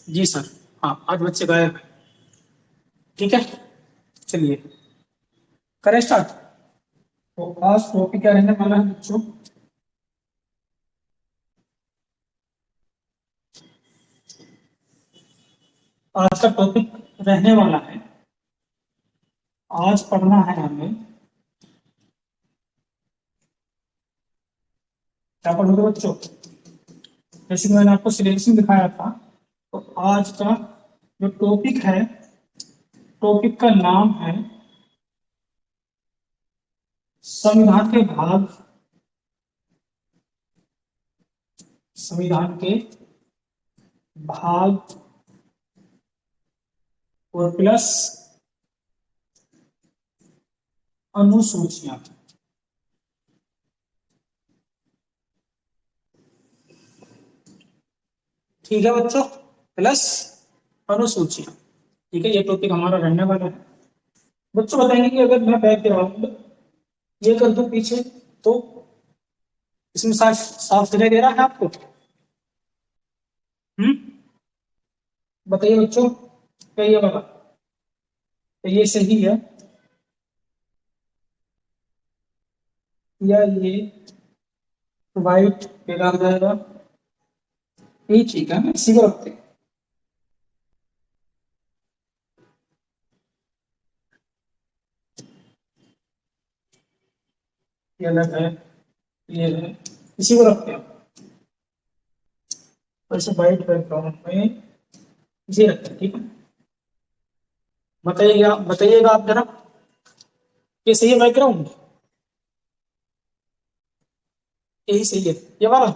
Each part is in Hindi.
जी सर। हाँ, आज बच्चे गायब हैं। ठीक है, चलिए करें स्टार्ट। तो आज टॉपिक क्या रहने वाला है बच्चों? आज का टॉपिक रहने वाला है, आज पढ़ना है हमें। क्या पढ़ोगे बच्चों? जैसे कि मैंने आपको सिलेबस में दिखाया था, तो आज का जो टॉपिक है, टॉपिक का नाम है संविधान के भाग, संविधान के भाग और प्लस अनुसूचियां। ठीक है बच्चों, प्लस अनुसूचियां। ठीक है, ये टॉपिक हमारा रहने वाला है। बच्चों बताएंगे कि अगर मैं बैकग्राउंड ये कर दूं पीछे, तो इसमें साफ साफ दिखाई दे रहा है आपको? हम्म, बताइए बच्चों, क्या ये वाला, तो ये सही है या ये वाइट बेकार जाएगा? ये ठीक है ना, इसी को रखते हैं। ये अलग है, ये है, इसी को रखते हैं। वैसे वाइट बैकग्राउंड में इसे रखते हैं। ठीक है, बताइएगा आप जरा, ये सही है बैकग्राउंड? यही सही है, ये वाला?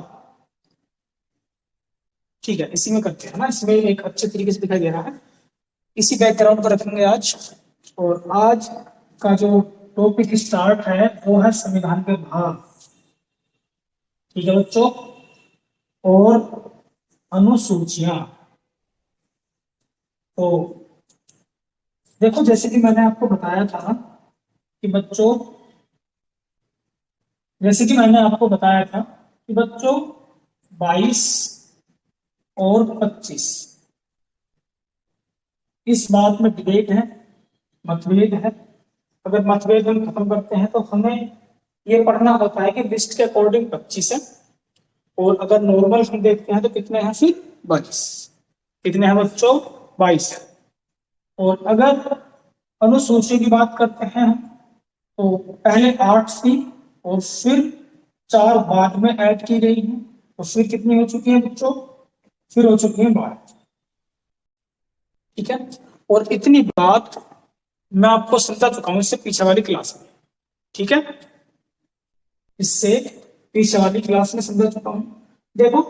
ठीक है, इसी में करते हैं ना, इसमें एक अच्छे तरीके से दिखाई दे रहा है। इसी बैकग्राउंड पर रखेंगे आज। और आज का जो टॉपिक स्टार्ट है वो है संविधान के भाग। ठीक है बच्चों, और अनुसूचियां। तो देखो, जैसे कि मैंने आपको बताया था कि बच्चों, जैसे कि मैंने आपको बताया था कि बच्चों 22 और 25 इस बात में डिबेट है, मतभेद है। अगर मतभेद हम खत्म करते हैं तो हमें ये पढ़ना होता है कि लिस्ट के अकॉर्डिंग 25 है, और अगर नॉर्मल हम देखते हैं तो कितने हैं फिर? 22। कितने हैं बच्चों? 22 है। और अगर अनुसूची की बात करते हैं हम, तो पहले 8 थी और फिर 4 बाद में ऐड की गई है, तो फिर कितनी हो चुकी है बच्चों? फिर हो चुकी है 12। ठीक है, और इतनी बात मैं आपको समझा चुका हूं इससे पीछे वाली क्लास में। ठीक है, इससे पीछे वाली क्लास में समझा चुका हूं। देखो,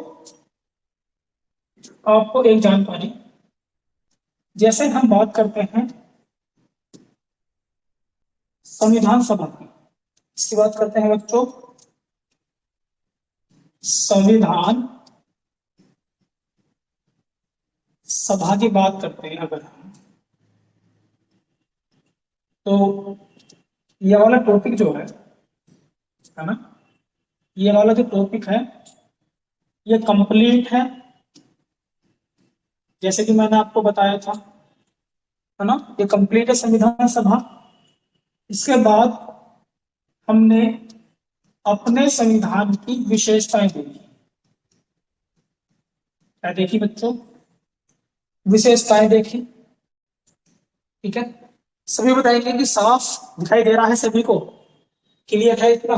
आपको एक जानकारी, जैसे हम बात करते हैं संविधान सभा की, इसकी बात करते हैं बच्चों, संविधान सभा की बात करते हैं अगर हम, तो ये वाला टॉपिक जो है ना, ये वाला जो टॉपिक है ये कंप्लीट है, जैसे कि मैंने आपको बताया था, है ना, ये कंप्लीट है संविधान सभा। इसके बाद हमने अपने संविधान की विशेषताएं देखी। क्या देखी बच्चों? विशेषताएं देखी। ठीक है, सभी बताएंगे कि साफ दिखाई दे रहा है सभी को? क्लियर है इतना?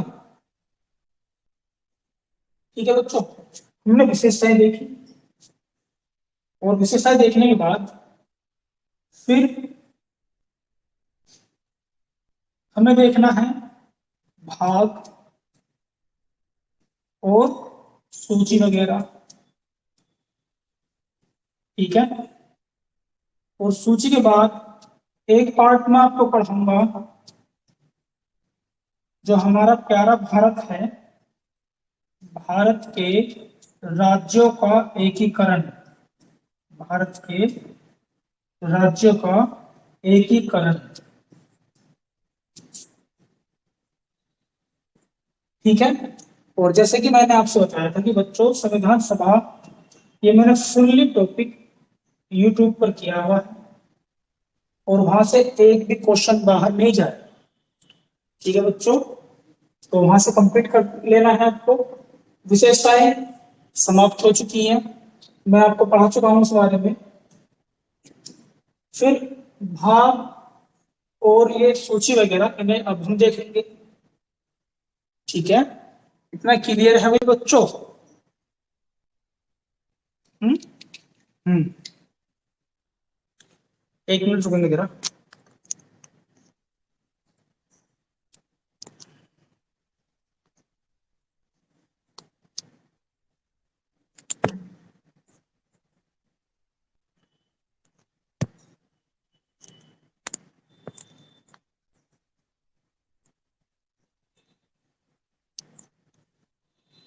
ठीक है बच्चों, हमने विशेषताएं देखी, और विशेषताएं देखने के बाद फिर हमें देखना है भाग और सूची वगैरह। ठीक है, और सूची के बाद एक पार्ट में आपको पढ़ाऊंगा जो हमारा प्यारा भारत है, भारत के राज्यों का एकीकरण, भारत के राज्यों का एकीकरण। ठीक है, और जैसे कि मैंने आपसे बताया था कि बच्चों संविधान सभा, ये मैंने फुल्ली टॉपिक यूट्यूब पर किया हुआ है और वहां से एक भी क्वेश्चन बाहर नहीं जाए। ठीक है बच्चों, तो वहां से कंप्लीट कर लेना है आपको। विशेषताएं समाप्त हो चुकी हैं, मैं आपको पढ़ा चुका हूं उस बारे में। फिर भाग और ये सूची वगैरह इन्हें अब हम देखेंगे। ठीक है, इतना क्लियर है भाई बच्चों? हम्म हम्म। एक मिनट रुकेंगे जरा।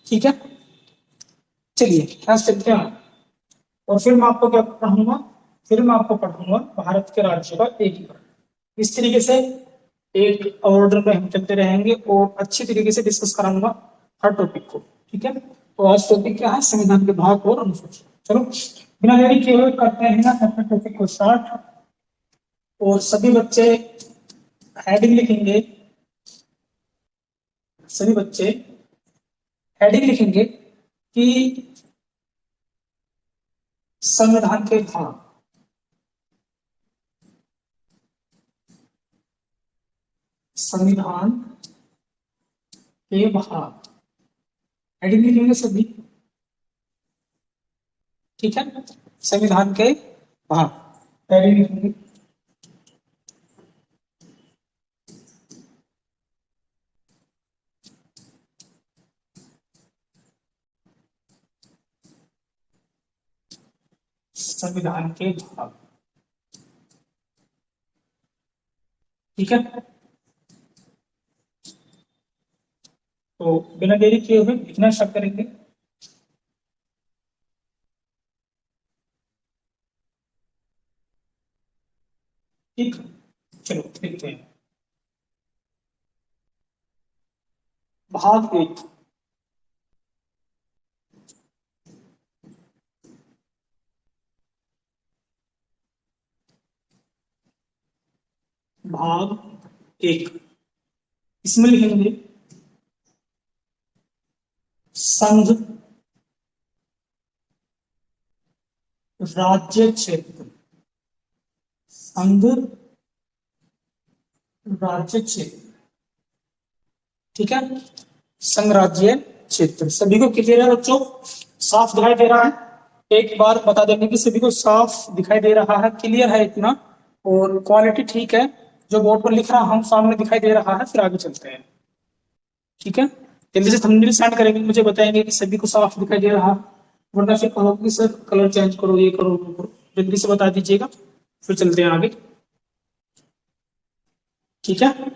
ठीक है, चलिए यहाँ से चलते हैं। और फिर मैं आपको क्या पढ़ाऊंगा? फिर मैं आपको पढ़ाऊंगा भारत के राज्य का एकीकरण। इस तरीके से एक ऑर्डर में हम चलते रहेंगे और अच्छी तरीके से डिस्कस कराऊंगा हर टॉपिक को। ठीक है, तो आज टॉपिक क्या है? संविधान के भाग और अनुसूची। चलो बिना देरी किए हुए करते हैं ना अपने टॉपिक को स्टार्ट। और सभी बच्चे हेडिंग लिखेंगे। सभी बच्चे हेडिंग लिखेंगे कि संविधान के भाग। संविधान के भाग हेडिंग लिखेंगे सभी। ठीक है, संविधान के भाग हेडिंग लिखेंगे। संविधान के भाग। ठीक है, तो बिना देरी किए हुए लिखना स्टार्ट करेंगे। ठीक, चलो देखते हैं। भाग एक। भाग एक, इसमें लिखेंगे संघ राज्य क्षेत्र। संघ राज्य क्षेत्र। ठीक है, संघ राज्य क्षेत्र सभी को क्लियर है बच्चों? साफ दिखाई दे रहा है? एक बार बता देंगे कि सभी को साफ दिखाई दे रहा है, क्लियर है इतना? और क्वालिटी ठीक है? जो बोर्ड पर लिख रहा हम सामने दिखाई दे रहा है? फिर आगे चलते हैं। ठीक है, जल्दी से थंबनेल सेंड करेंगे, मुझे बताएंगे कि सभी को साफ दिखाई दे रहा, वरना फिर कहोगे कि सर कलर चेंज करो, ये करो वो करो। जल्दी से बता दीजिएगा, फिर चलते हैं आगे। ठीक है,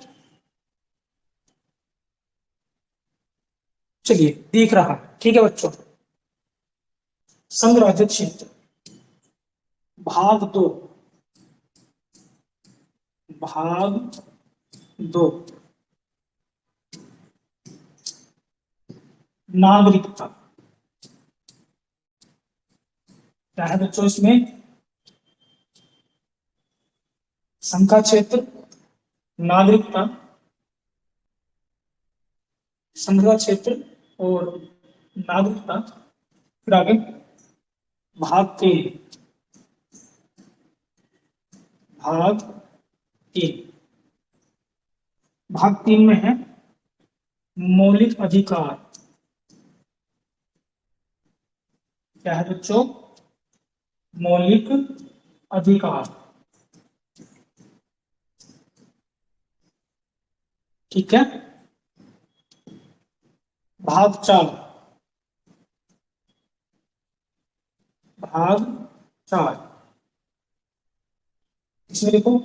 चलिए दिख रहा। ठीक है बच्चों, संघ राज्य क्षेत्र भाग दो। भाग दो, नागरिकता। क्या है बच्चों इसमें? संघ का क्षेत्र, नागरिकता, संघ का क्षेत्र और नागरिकता। फिर आगे भाग तीन। भाग तीन, भाग तीन में है मौलिक अधिकार। क्या है बच्चों? मौलिक अधिकार। ठीक है, भाग चार। भाग चार, इसमें देखो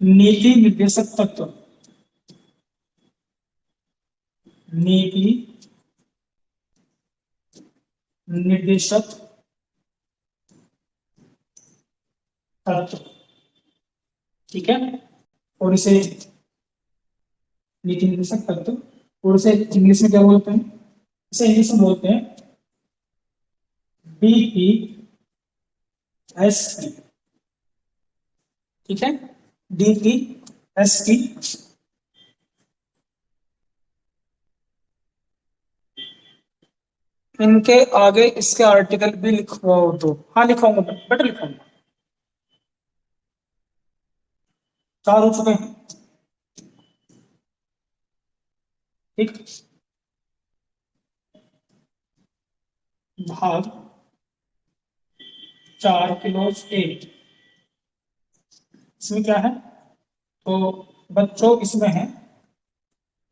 नीति निर्देशक तत्व। नीति निर्देशक तत्व। ठीक है, और इसे नीति निर्देशक तत्व, और इसे इंग्लिश में क्या बोलते हैं? इसे इंग्लिश में बोलते हैं डीपी। एस की, ठीक है, डी की, एस की, इनके आगे इसके आर्टिकल भी लिखवाओ दो। हाँ लिखवाऊंगा बेटा लिखवाऊंगा। 4 हो चुके हैं, ठीक। भाग 4 किलो 8, इसमें क्या है, तो बच्चों इसमें है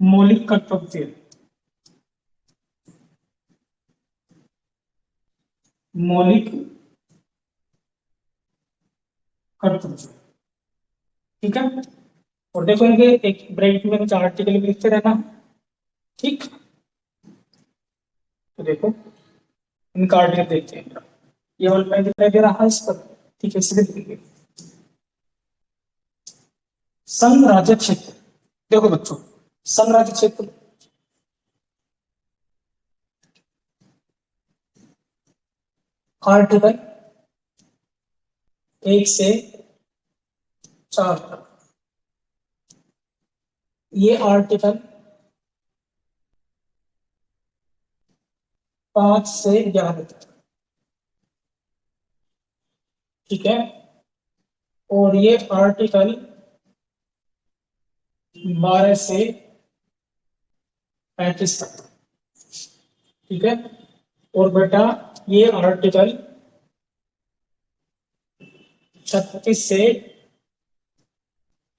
मौलिक कर्तव्य, मौलिक कर्तव्य, ठीक है। और देखो इनके एक ब्रेक में 4 आर्टिकल भी लिखते रहना, ठीक। तो देखो इनका आर्टिकल देखते हैं, ये वाला पेज दिखाई दे रहा है इस पर, ठीक है, इसे देखेंगे। संघ राज्य क्षेत्र, देखो बच्चों, संघ राज्य क्षेत्र, आर्टिकल 1 से 4 तक, ये आर्टिकल 5 से 11 तक, ठीक है। और ये आर्टिकल 12 से 35 तक, ठीक है। और बेटा ये आर्टिकल 36 से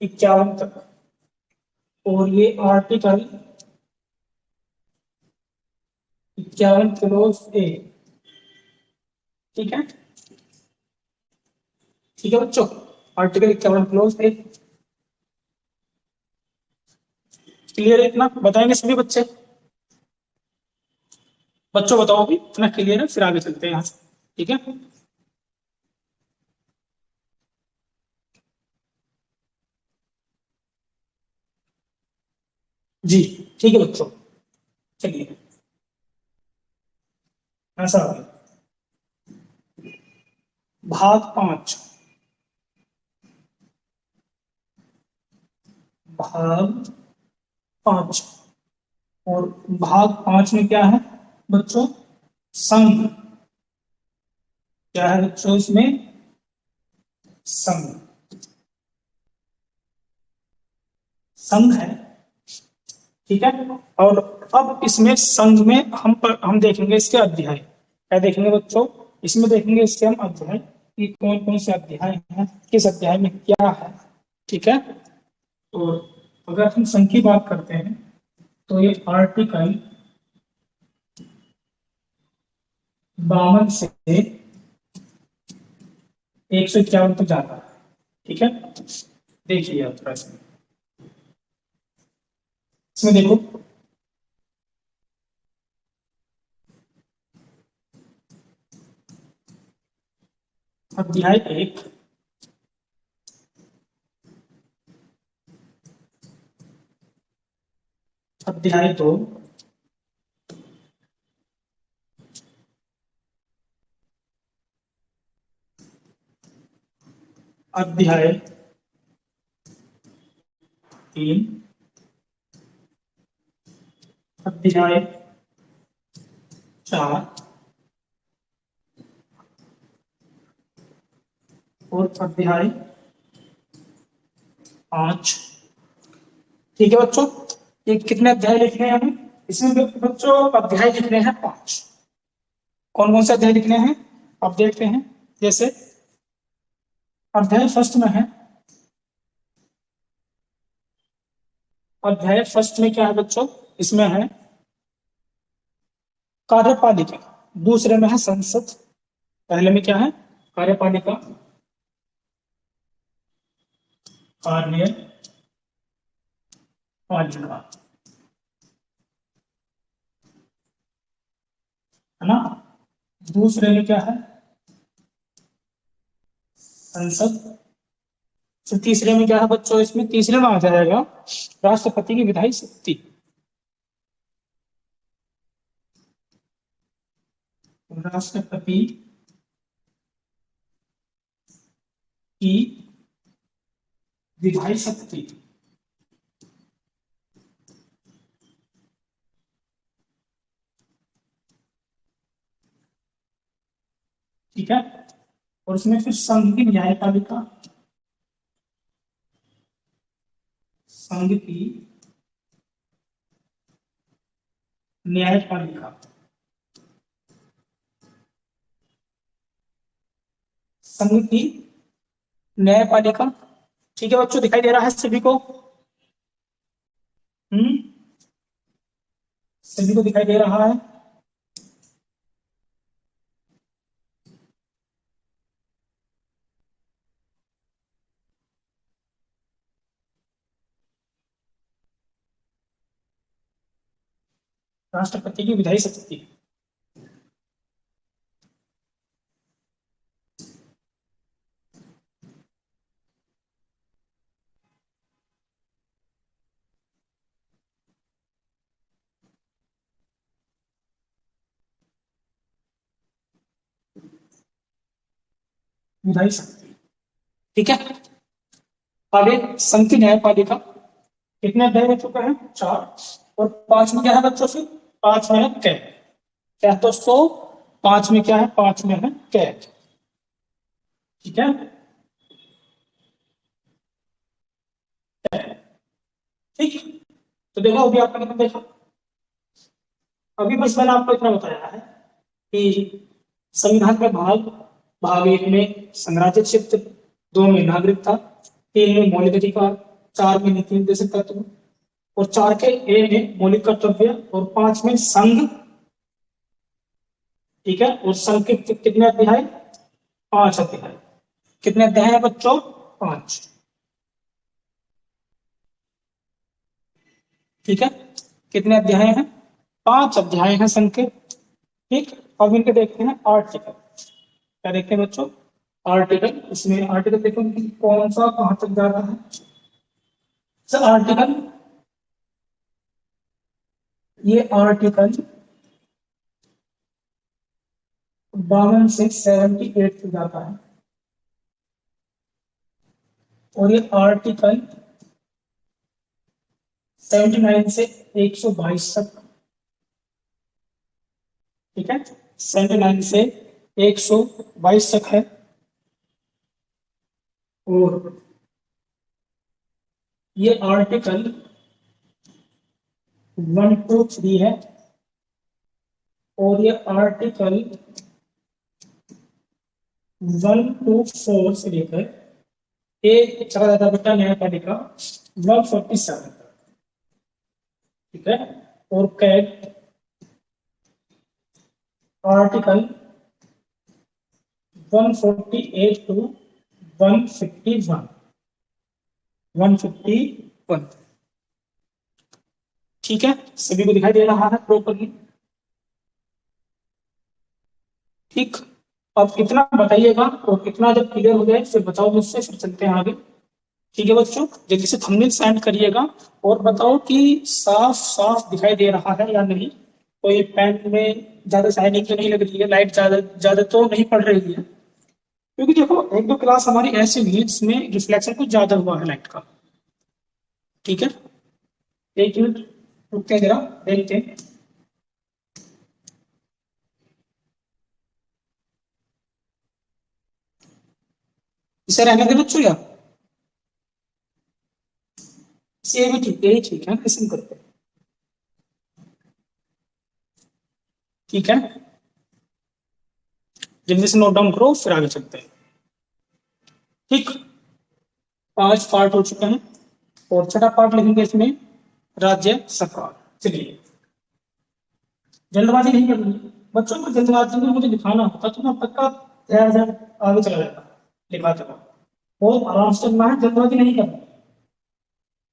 51 तक, और ये आर्टिकल 51 क्लोज ए, ठीक है, ठीक है बच्चों, आर्टिकल 51 क्लोज ए, क्लियर है इतना, बताएंगे सभी बच्चे, बच्चों बताओ भी इतना क्लियर है, फिर आगे चलते हैं यहाँ से, ठीक है। जी ठीक है बच्चों, चलिए ऐसा हो गया। भाग 5, भाग 5, और भाग 5 में क्या है बच्चों, संघ, क्या है बच्चों इसमें, संघ, संघ है, ठीक है। और अब इसमें संघ में हम देखेंगे इसके अध्याय, क्या देखेंगे बच्चों, इसमें देखेंगे इसके हम अध्याय कि कौन कौन से अध्याय हैं, किस अध्याय में क्या है, ठीक है। और अगर हम संघ की बात करते हैं तो ये आर्टिकल 52 से 151 तक जाता है, ठीक है। देखिए आप थोड़ा इसमें देखो, अध्याय 1, अध्याय 2, अध्याय 3, अध्याय 4, और अध्याय 5, ठीक है बच्चों। ये कितने अध्याय लिखने हैं हमें, इसमें बच्चों अध्याय लिखने हैं 5। कौन कौन से अध्याय लिखने हैं आप देखते हैं, जैसे अध्याय फर्स्ट में है, अध्याय फर्स्ट में क्या है बच्चों, इसमें है कार्यपालिका, दूसरे में है संसद, पहले में क्या है, कार्यपालिका, कार्यपालिका, है ना। दूसरे में क्या है, संसद। फिर तीसरे में क्या है बच्चों, इसमें तीसरे में आ जाएगा राष्ट्रपति की विधायी शक्ति, राष्ट्रपति की विधायी शक्ति ठीक है, और उसमें फिर संघ की न्यायपालिका, संघ की न्यायपालिका, संघ की न्यायपालिका। ठीक है बच्चों, दिखाई दे रहा है सभी को? हम्म, सभी को दिखाई दे रहा है? राष्ट्रपति की विधायी शक्ति। विधायी शक्ति, ठीक है। आगे संघ की न्यायपालिका, कितने अध्याय हो चुके हैं? 4। और 5 में क्या है बच्चों? फिर 5 में है कैद। क्या दोस्तों? 5 में क्या है? 5 में है कैद, ठीक है। ठीक, तो देखो अभी आपने कितना देखा? अभी बस मैंने आपको इतना बताया है कि संविधान के भाग 1 में संघराज्य क्षेत्र, 2 में नागरिकता, 3 में मौलिक अधिकार, 4 में नीति निर्देशक तत्व, और 4 के ए में मौलिक कर्तव्य, और 5 में संघ, ठीक है। और संघ के कितने अध्याय? 5 अध्याय। कितने अध्याय हैं बच्चों? 5, ठीक है। कितने अध्याय हैं? 5 अध्याय हैं संघ के, ठीक। अब इनके देखते हैं आर्टिकल। क्या देखते हैं बच्चों? आर्टिकल। इसमें आर्टिकल देखो कि कौन सा कहां तक जाता है। सर आर्टिकल, ये आर्टिकल 52 से 78 तक जाता है, और ये आर्टिकल 79 से 122 तक, ठीक है। 79 से 122 तक है। और ये आर्टिकल 123 है, और ये आर्टिकल 124 से लेकर एक चला जाता बेटा न्यायपालिका 147 तक, ठीक है। और कैट आर्टिकल 148 टू 151, 151, ठीक है। सभी को दिखाई दे रहा है प्रॉपरली? ठीक। अब इतना बताइएगा, और इतना जब क्लियर हो जाए फिर बताओ मुझसे, फिर चलते हैं आगे। ठीक है बच्चों, जल्दी से थंबनेल सेंड करिएगा, और बताओ कि साफ साफ दिखाई दे रहा है या नहीं। कोई पेन में ज्यादा शाइनिंग तो नहीं लग रही है, लाइट ज्यादा ज्यादा तो नहीं पड़ रही है? क्योंकि देखो एक दो क्लास हमारी ऐसी हुई है जिसमें रिफ्लेक्शन कुछ ज्यादा हुआ है लाइट का, ठीक है। एक मिनट रुकते हैं जरा, देखते हैं। इसे रहने दे बच्चों, या इसे भी ठीक, यही ठीक है, इसे करते हैं, ठीक है। जल्दी से नोट डाउन करो, फिर आगे चलते हैं, ठीक। 5 पार्ट हो चुके हैं, और छठा पार्ट लिखेंगे इसमें, राज्य सरकार। चलिए, जल्दबाजी नहीं करनी है बच्चों को। जल्दबाजी में मुझे दिखाना होता तो मैं पक्का ध्यान से आगे चला जाता, लिखाता था। बहुत आराम से चलना है, जल्दबाजी नहीं करनी,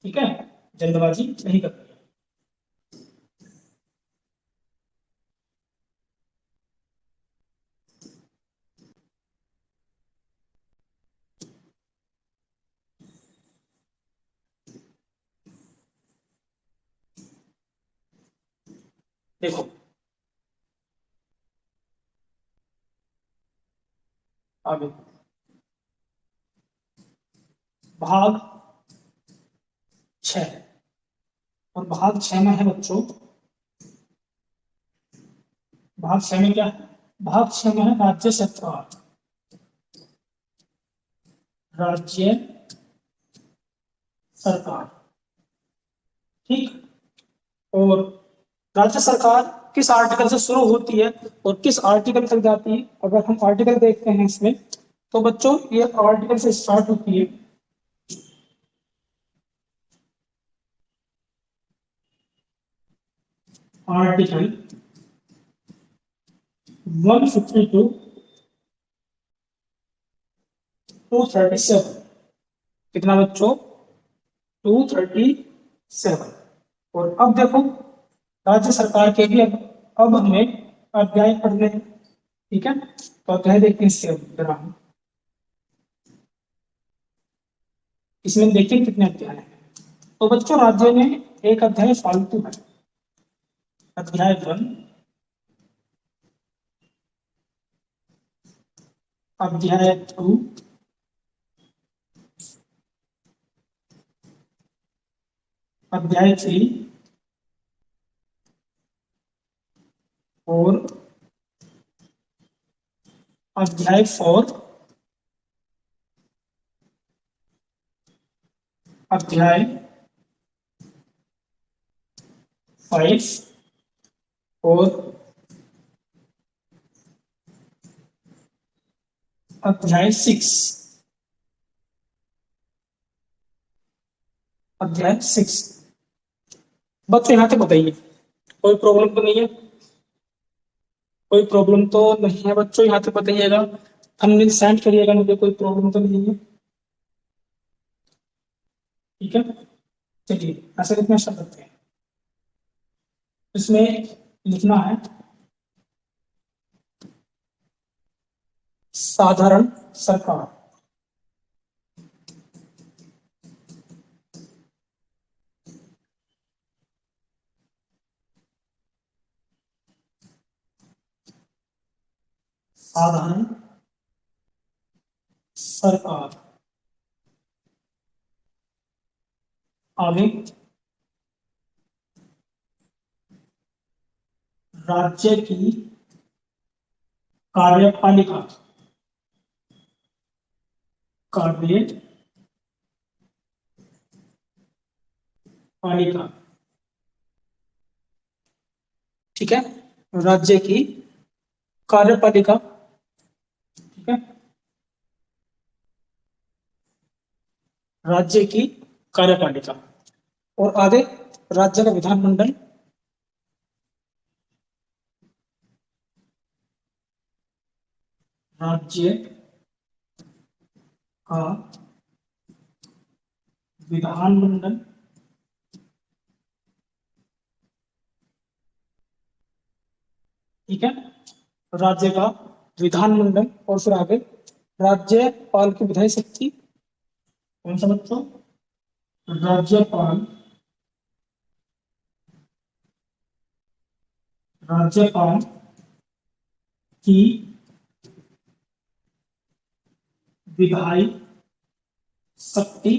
ठीक है। जल्दबाजी नहीं करनी। देखो आगे, भाग 6, और भाग 6 में है बच्चों, भाग 6 में क्या है, भाग 6 में है राज्य सरकार, राज्य सरकार। ठीक। और राज्य सरकार किस आर्टिकल से शुरू होती है और किस आर्टिकल तक जाती है, अगर हम आर्टिकल देखते हैं इसमें, तो बच्चों ये आर्टिकल से स्टार्ट होती है, आर्टिकल 152 237। कितना बच्चों, 237। और अब देखो राज्य सरकार के भी अब हमें अध्याय पढ़ने हैं। ठीक है, तो अध्याय देखते हैं इससे अब जरा हम। इसमें देखिए कितने अध्याय हैं। तो बच्चों राज्य में एक अध्याय फालतू है, अध्याय 1, अध्याय 2, अध्याय 3 और अध्याय 4, अध्याय 5 और अध्याय 6, अध्याय 6। बच्चों यहाँ तक बताइए, कोई प्रॉब्लम तो नहीं है, कोई प्रॉब्लम तो नहीं है बच्चों, यहाँ तक बताइएगा, थंबनेल सेंड करिएगा मुझे, कोई प्रॉब्लम तो नहीं है। ठीक है, चलिए ऐसे कितने शब्द करते हैं, इसमें लिखना है साधारण सरकार, साधारण सरकार। आगे राज्य की कार्यपालिका, कार्यपालिका। ठीक है, राज्य की कार्यपालिका। ठीक है, राज्य की कार्यपालिका। और आगे राज्य का विधानमंडल, राज्य का विधानमंडल। ठीक है, राज्य का विधानमंडल। और फिर आगे राज्यपाल की विधायी शक्ति, कौन सा बच्चों, राज्यपाल, राज्यपाल की विधायी शक्ति।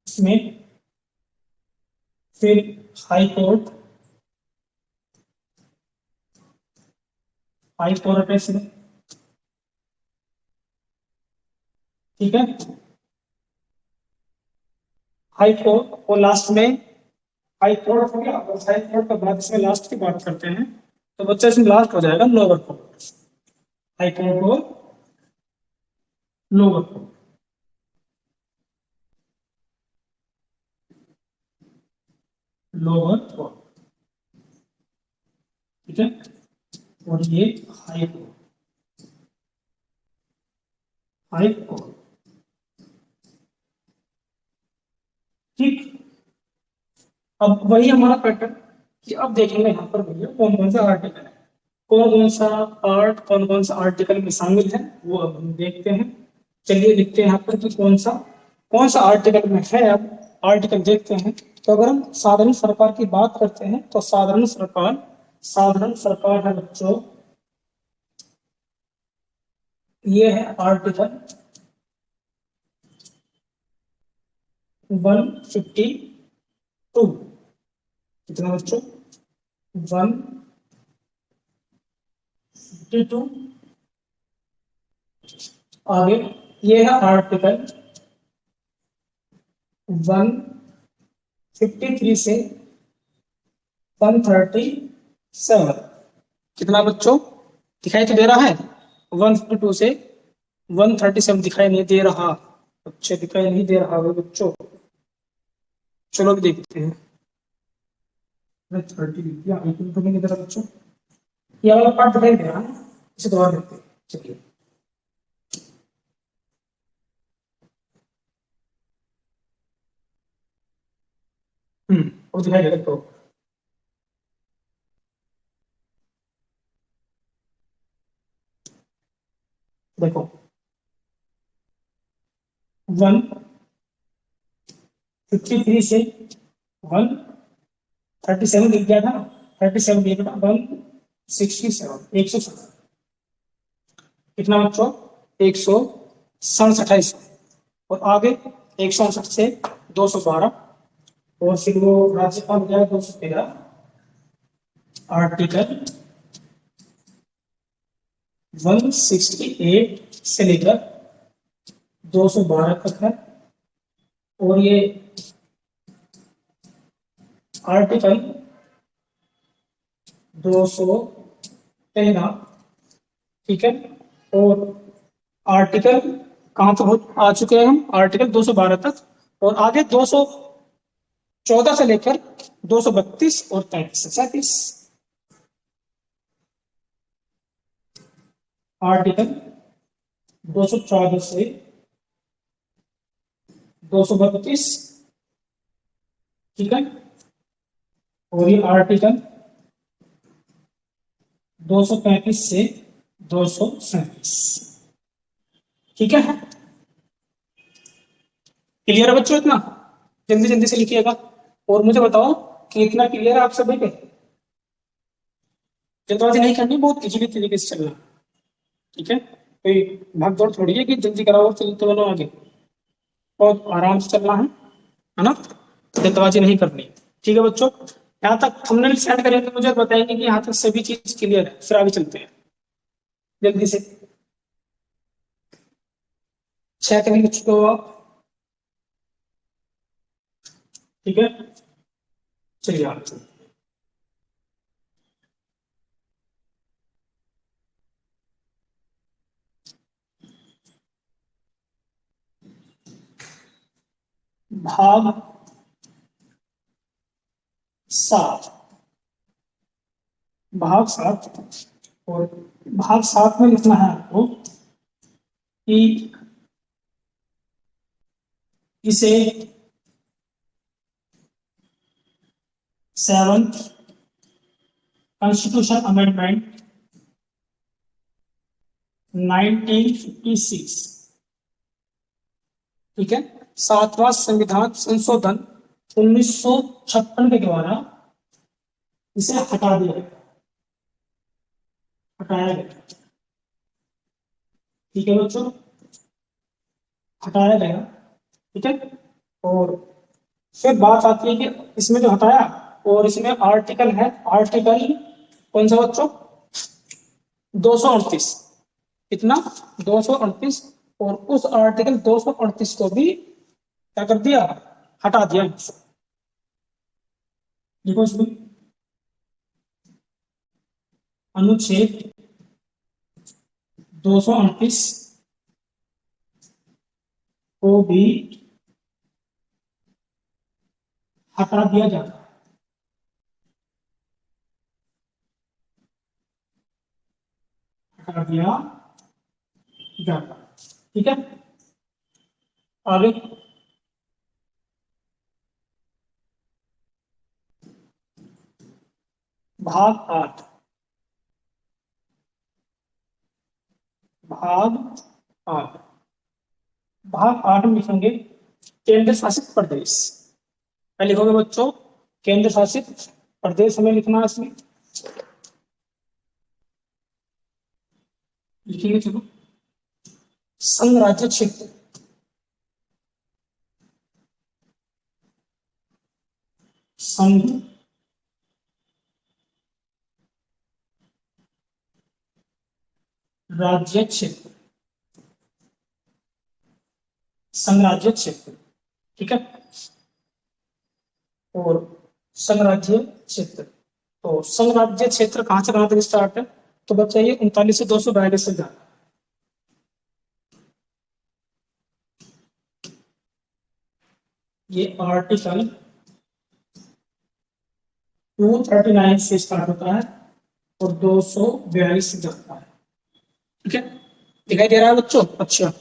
इसमें फिर हाई कोर्ट, हाई कोर्ट है इसमें। ठीक है, हाई कोर्ट। और लास्ट में हाई कोर्ट हो गया, और हाई कोर्ट के बाद इसमें लास्ट की बात करते हैं, तो बच्चा इसमें लास्ट हो जाएगा लोअर कोर्ट। हाई कोर्ट और लोअर कोर्ट। Lower court. ठीक है, और ये हाई कोर्ट, हाई कोर्ट। ठीक। अब वही हमारा पैटर्न कि अब देखेंगे यहाँ पर भैया कौन कौन से आर्टिकल है, कौन कौन सा पार्ट, कौन कौन सा आर्टिकल में शामिल है, वो अब हम देखते हैं। चलिए लिखते हैं यहाँ पर कि कौन सा आर्टिकल में है। अब आर्टिकल देखते हैं। तो अगर हम साधारण सरकार की बात करते हैं, तो साधारण सरकार है बच्चों ये है आर्टिकल 152। कितना बच्चों? 152। आगे ये है आर्टिकल 153 से 137। कितना बच्चों दिखाई तो दे रहा है? 152 से 137 दिखाई नहीं दे रहा? अच्छा दिखाई नहीं दे रहा है बच्चों। चलो भी देखते हैं। 30 लिख दिया, तो नहीं दे रहा बच्चों। ये वाला पार्ट दिखाई दे रहा है, इसे दोबारा देखते हैं। चलिए और दिखाई दे रहा तो देखो 153 से 137 लिख दिया था ना। 37 लिख था 167, 167। कितना बच्चों? 167। और आगे 168 से 212। और फिर वो राज्यपाल हो गया 213। आर्टिकल 168 से लेकर 212 तक है। और ये आर्टिकल 213, ठीक है। और आर्टिकल कहां तक आ चुके हैं हम? आर्टिकल 212 तक। और आगे 214 से लेकर 232 और 33 37। आर्टिकल 214 से 232, ठीक है। और ये आर्टिकल 235 से 237, ठीक है। क्लियर है बच्चों इतना? जल्दी जल्दी से लिखिएगा। और मुझे बताओ कि इतना क्लियर है आप सभी पे? जल्दबाजी नहीं करनी, बहुत इजीली तरीके से चलना, ठीक है। कोई भाग दौड़ थोड़ी है कि जल्दी कराओ और चलते बनो आगे। बहुत आराम से चलना है ना? जल्दबाजी नहीं करनी, ठीक है बच्चों। यहाँ तक थंबनेल सेट करेंगे, मुझे बताएंगे कि यहाँ तक सभी चीज क्लियर है, फिर आगे चलते हैं जल्दी से। 6 करेंगे चुके हो आप, ठीक है। चलिए आगे चलते हैं। भाग 7। भाग 7। और भाग 7 में लिखना है आपको कि इसे 7th कॉन्स्टिट्यूशन अमेंडमेंट 1956, ठीक है, 7वां संविधान संशोधन 1956 के द्वारा इसे हटा दिया गया, हटाया गया, ठीक है बच्चों। हटाया गया, ठीक है। और फिर बात आती है कि इसमें जो हटाया, और इसमें आर्टिकल है, आर्टिकल कौन सा बच्चों? 238। कितना? 238। और उस आर्टिकल 238 को भी क्या कर दिया? हटा दिया। देखो इसमें अनुच्छेद 238 को भी हटा दिया जाता है, हटा दिया जाता है, ठीक है। आगे भाग 8। भाग 8। भाग 8 में लिखेंगे केंद्र शासित प्रदेश। क्या लिखोगे बच्चों? केंद्र शासित प्रदेश हमें लिखना है इसमें, लिखिए चलो। संघ राज्य क्षेत्र, संघ राज्य क्षेत्र, संघ राज्य क्षेत्र, ठीक है। और संघ राज्य क्षेत्र, तो संघ राज्य क्षेत्र कहां से कहां तक स्टार्ट है, तो बताइए 39 से 242 से जाना। ये आर्टिकल 239 से स्टार्ट होता है और 242 से जाता है, ठीक है। दिखाई दे रहा है बच्चों? अच्छा,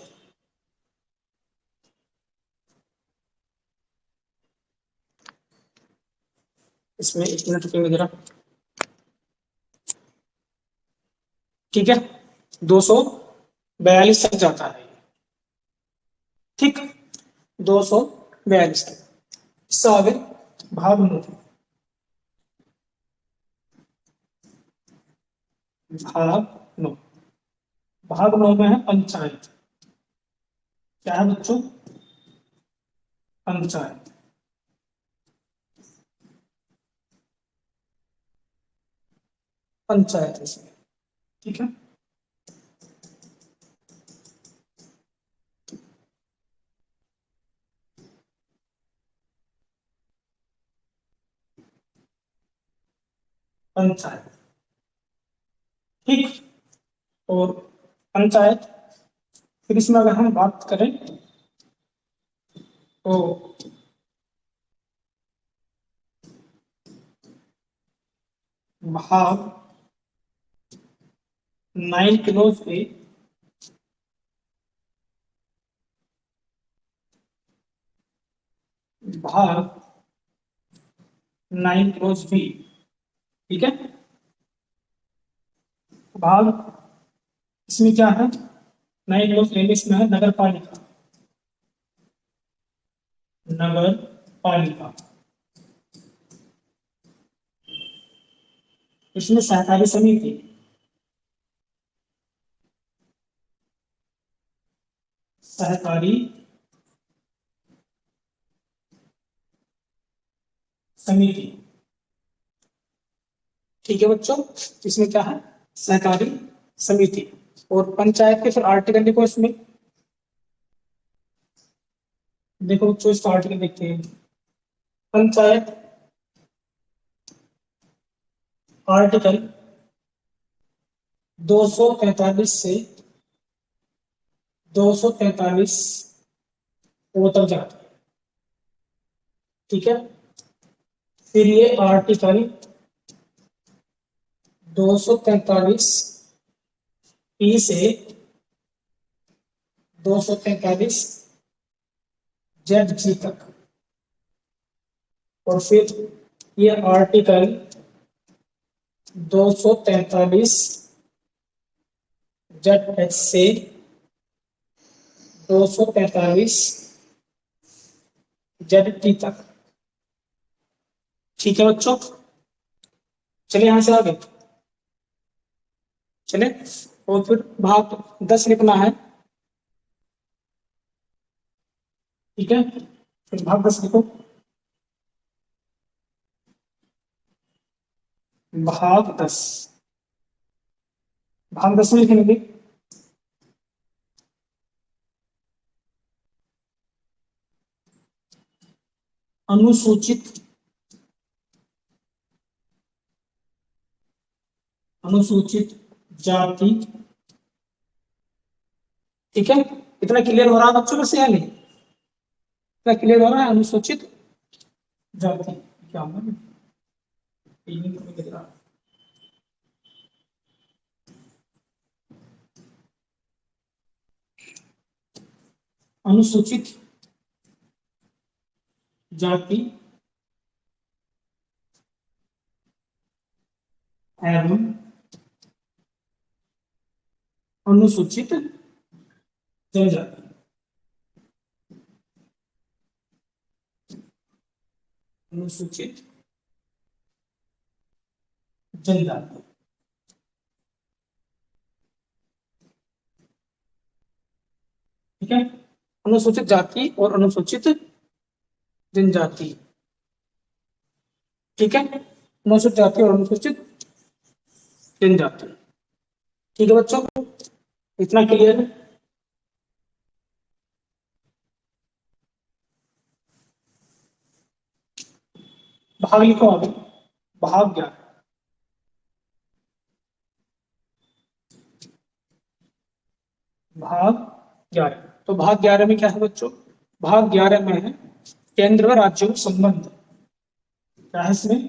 इसमें 1 मिनट रुकेंगे जरा, ठीक है। 242 तक जाता है, ठीक। 242 तक। इससे आगे भाग 9, भाग 9, भाग 9 में है पंचायत। क्या है बच्चों? पंचायत। पंचायत इसमें, ठीक है। पंचायत, ठीक। और पंचायत, फिर इसमें अगर हम बात करें तो भाग 9 क्लोज ए, भाग 9 क्लोज बी, ठीक है। भाग इसमें क्या है, 9 क्लोज ए इसमें है नगर पालिका, नगर पालिका। इसमें सहकारी समिति, सहकारी समिति, ठीक है बच्चों। इसमें क्या है, सहकारी समिति। और पंचायत के फिर आर्टिकल लिखो इसमें, देखो बच्चों इसका आर्टिकल देखते हैं। पंचायत आर्टिकल 243 से 243 वो तक जाता है, ठीक है। फिर ये आर्टिकल 243 पी से 243 जेड जी तक, और फिर ये आर्टिकल 243 जेड एच से 243 जेड टी तक, ठीक है बच्चों। चलिए यहां से आगे चले, और फिर भाग 10 लिखना है, ठीक है। फिर भाग 10 लिखो, भाग 10, भाग 10 में लिखेंगे अनुसूचित, अनुसूचित जाति, ठीक है। इतना क्लियर हो रहा है बच्चों से या नहीं? इतना क्लियर हो रहा है, अनुसूचित जाति क्या होगा, अनुसूचित जाति एवं अनुसूचित जनजाति, अनुसूचित जनजाति, अनुसूचित जाति और अनुसूचित जनजाति। ठीक है, अनुसूचित जाति और अनुसूचित जनजाति। ठीक है बच्चों, इतना क्लियर है। भाग लिखो आगे, भाग 11। भाग 11, तो भाग 11 में क्या है बच्चों? भाग 11 में है केंद्र व राज्यों संबंध। क्या है इसमें?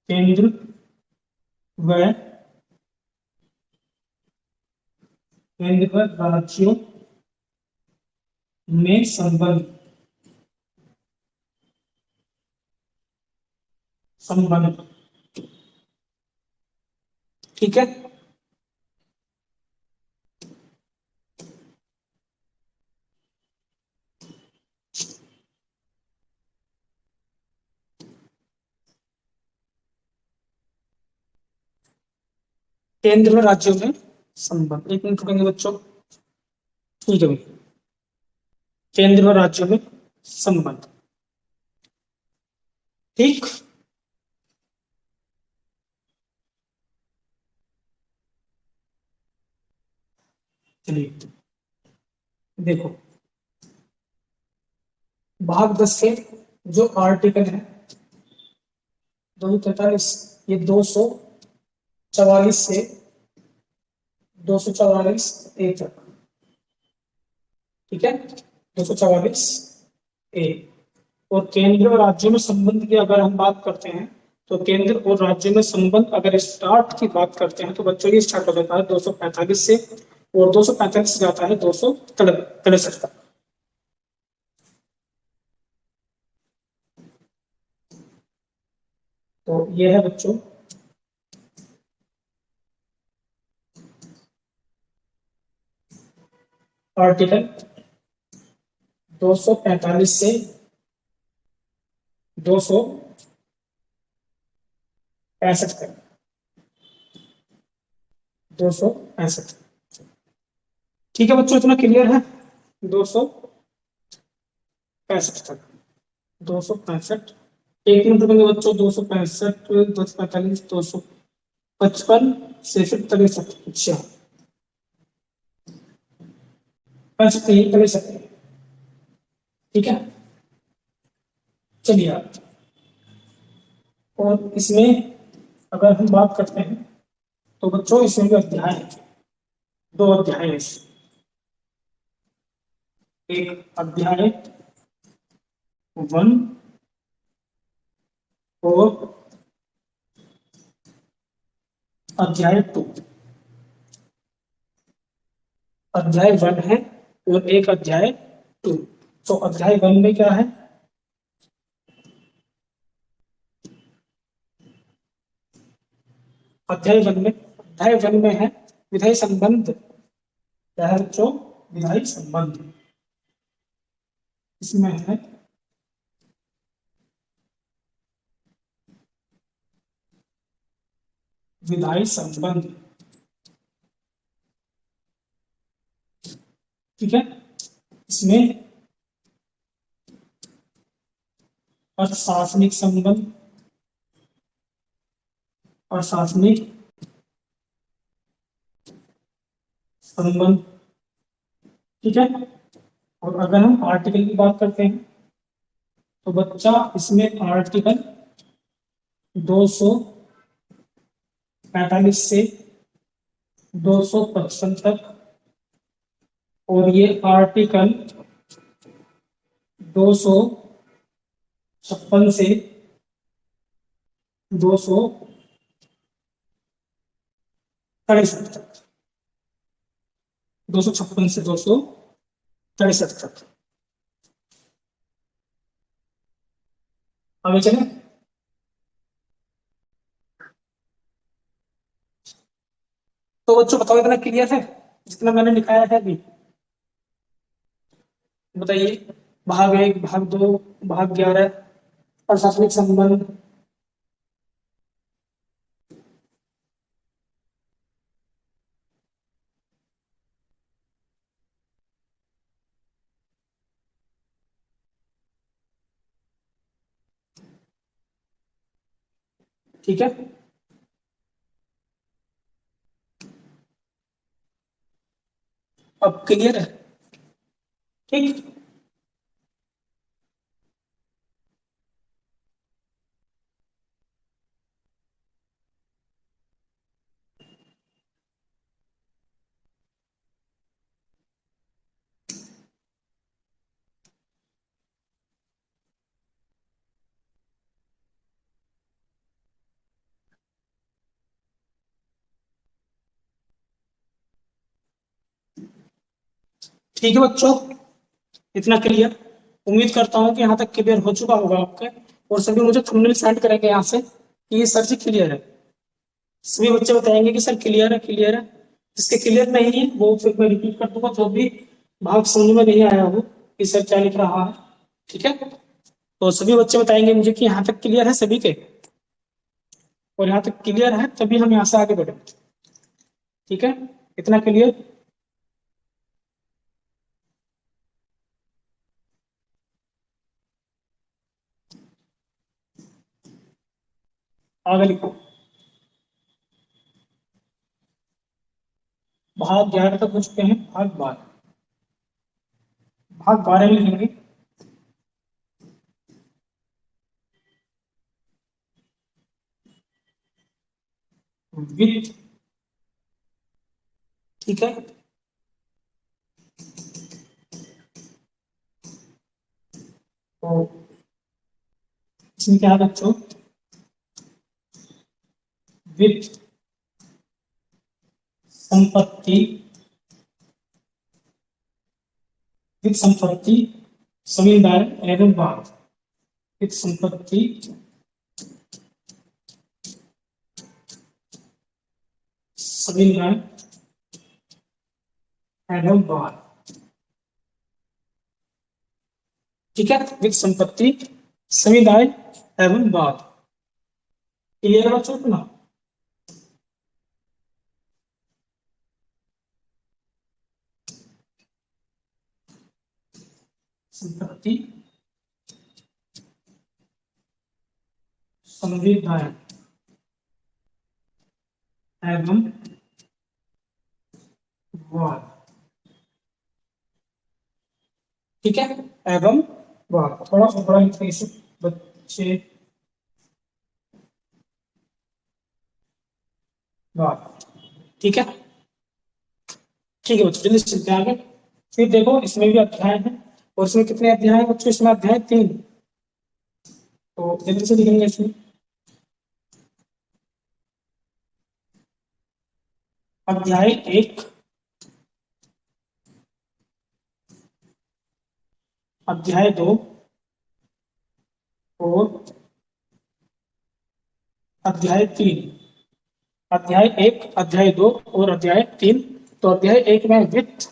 केंद्र व राज्यों में संबंध। संबंध, ठीक है। केंद्र व राज्यों में संबंध, एक मिनट रुकेंगे बच्चों। ठीक है भाई, केंद्र व राज्यों में संबंध। ठीक, चलिए देखो, भाग 10 से जो आर्टिकल है 243, ये 244 से 244 ए तक। ठीक है, 244 ए। और केंद्र और राज्यों में संबंध की अगर हम बात करते हैं, तो केंद्र और राज्यों में संबंध अगर स्टार्ट की बात करते हैं तो बच्चों ये स्टार्ट हो जाता है 245 से, और 245 से जाता है 263 तक। तो ये है बच्चों आर्टिकल 245 से 265 तक। 265, ठीक है बच्चों, इतना क्लियर है? 265 तक, 265। एक मिनट रुकेंगे बच्चों, 265, 245, 255 से फिर 63। अच्छा, 65, ठीक है। चलिए आप, और इसमें अगर हम बात करते हैं तो बच्चों इसमें भी अध्याय है, 2 अध्याय है एक अध्याय 1 और अध्याय 2। अध्याय 1 है और एक अध्याय 2। तो अध्याय 1 में क्या है? अध्याय 1 में है विधायी संबंध। क्या है बच्चों? विधायी संबंध। इसमें है विधायी संबंध, ठीक है। इसमें प्रशासनिक संबंध, प्रशासनिक संबंध, ठीक है। और अगर हम आर्टिकल की बात करते हैं तो बच्चा इसमें आर्टिकल 245 से 255 तक, और ये आर्टिकल 256 से 263 तक। 256 से 263 तक। आगे चले, तो बच्चों बताओ इतना क्लियर है जितना मैंने लिखाया है अभी? बताइए, भाग 1, भाग 2, भाग 11, प्रशासनिक संबंध। ठीक है। अब क्लियर है? ठीक। ठीक है बच्चों, इतना क्लियर। उम्मीद करता हूँ कि यहाँ तक क्लियर हो चुका होगा आपके। और सभी मुझे थंबनेल सेंड करेंगे यहाँ से कि ये सर जी क्लियर है। सभी बच्चे बताएंगे कि सर क्लियर है, क्लियर है। जिसके क्लियर नहीं है वो फिर मैं रिपीट कर दूंगा, जो भी भाग समझ में नहीं आया हो कि सर क्या लिख रहा है। ठीक है। तो सभी बच्चे बताएंगे मुझे कि यहाँ तक क्लियर है सभी के, और यहाँ तक क्लियर है तभी हम यहाँ से आगे बढ़ेंगे। ठीक है, इतना क्लियर। आगे लिखो। भाग 11 तक हो चुके हैं, भाग 12। भाग 12 में लिखेंगे विथ। ठीक है। तो इसमें क्या है बच्चों, विथ संपत्ति, विथ संपत्ति समुदाय एवं भाग। विथ संपत्ति समुदाय एवं भाग। ठीक है, विथ संपत्ति समुदाय एवं भाग। क्लियर है बच्चों ना? संपत्ति संविधान एवं वाद। ठीक है, एवं वाद। थोड़ा सा बड़ा लिखते हैं इसे बच्चे, वाद। ठीक है। ठीक है बच्चों, जल्दी से चलते हैं आगे। फिर देखो इसमें भी अध्याय है, और इसमें कितने अध्याय हैं बच्चों? इसमें अध्याय 3। तो जल्दी से लिखेंगे इसमें। अध्याय 1, अध्याय 2 और अध्याय 3। अध्याय 1, अध्याय 2 और अध्याय 3। तो अध्याय 1 में वित्त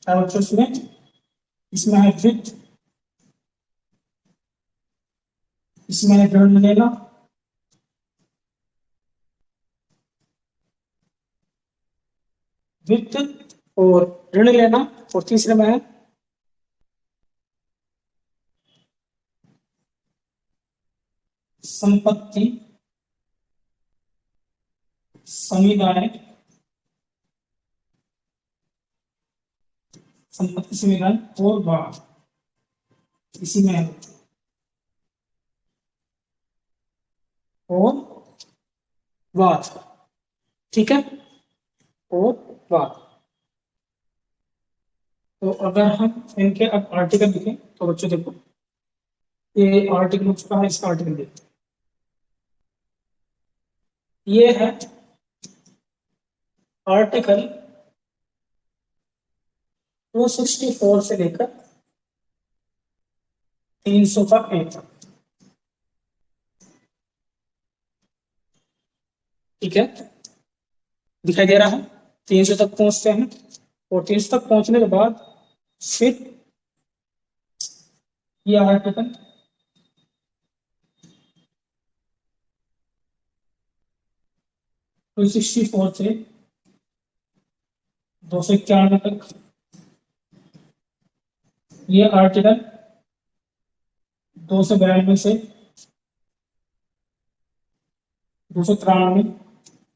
है बच्चों, इसमें इसमें है वित्त, इसमें है ऋण लेना, वित्त और ऋण लेना, और तीसरे में है संपत्ति समुदाय, संपत्ति समुदाय और भाग। इसी में है और वाद। ठीक है, और वाद। तो अगर हम इनके अब आर्टिकल लिखें तो बच्चों देखो, ये आर्टिकल हो चुका है, इसका आर्टिकल देखो। ये है आर्टिकल 264 से लेकर 300 का एक। ठीक है, दिखाई दे रहा है। 300 तक पहुंचते हैं, और 300 तक पहुंचने के बाद फिर ये आर्टिकल 264 से 291 तक, ये आर्टिकल 292 से 293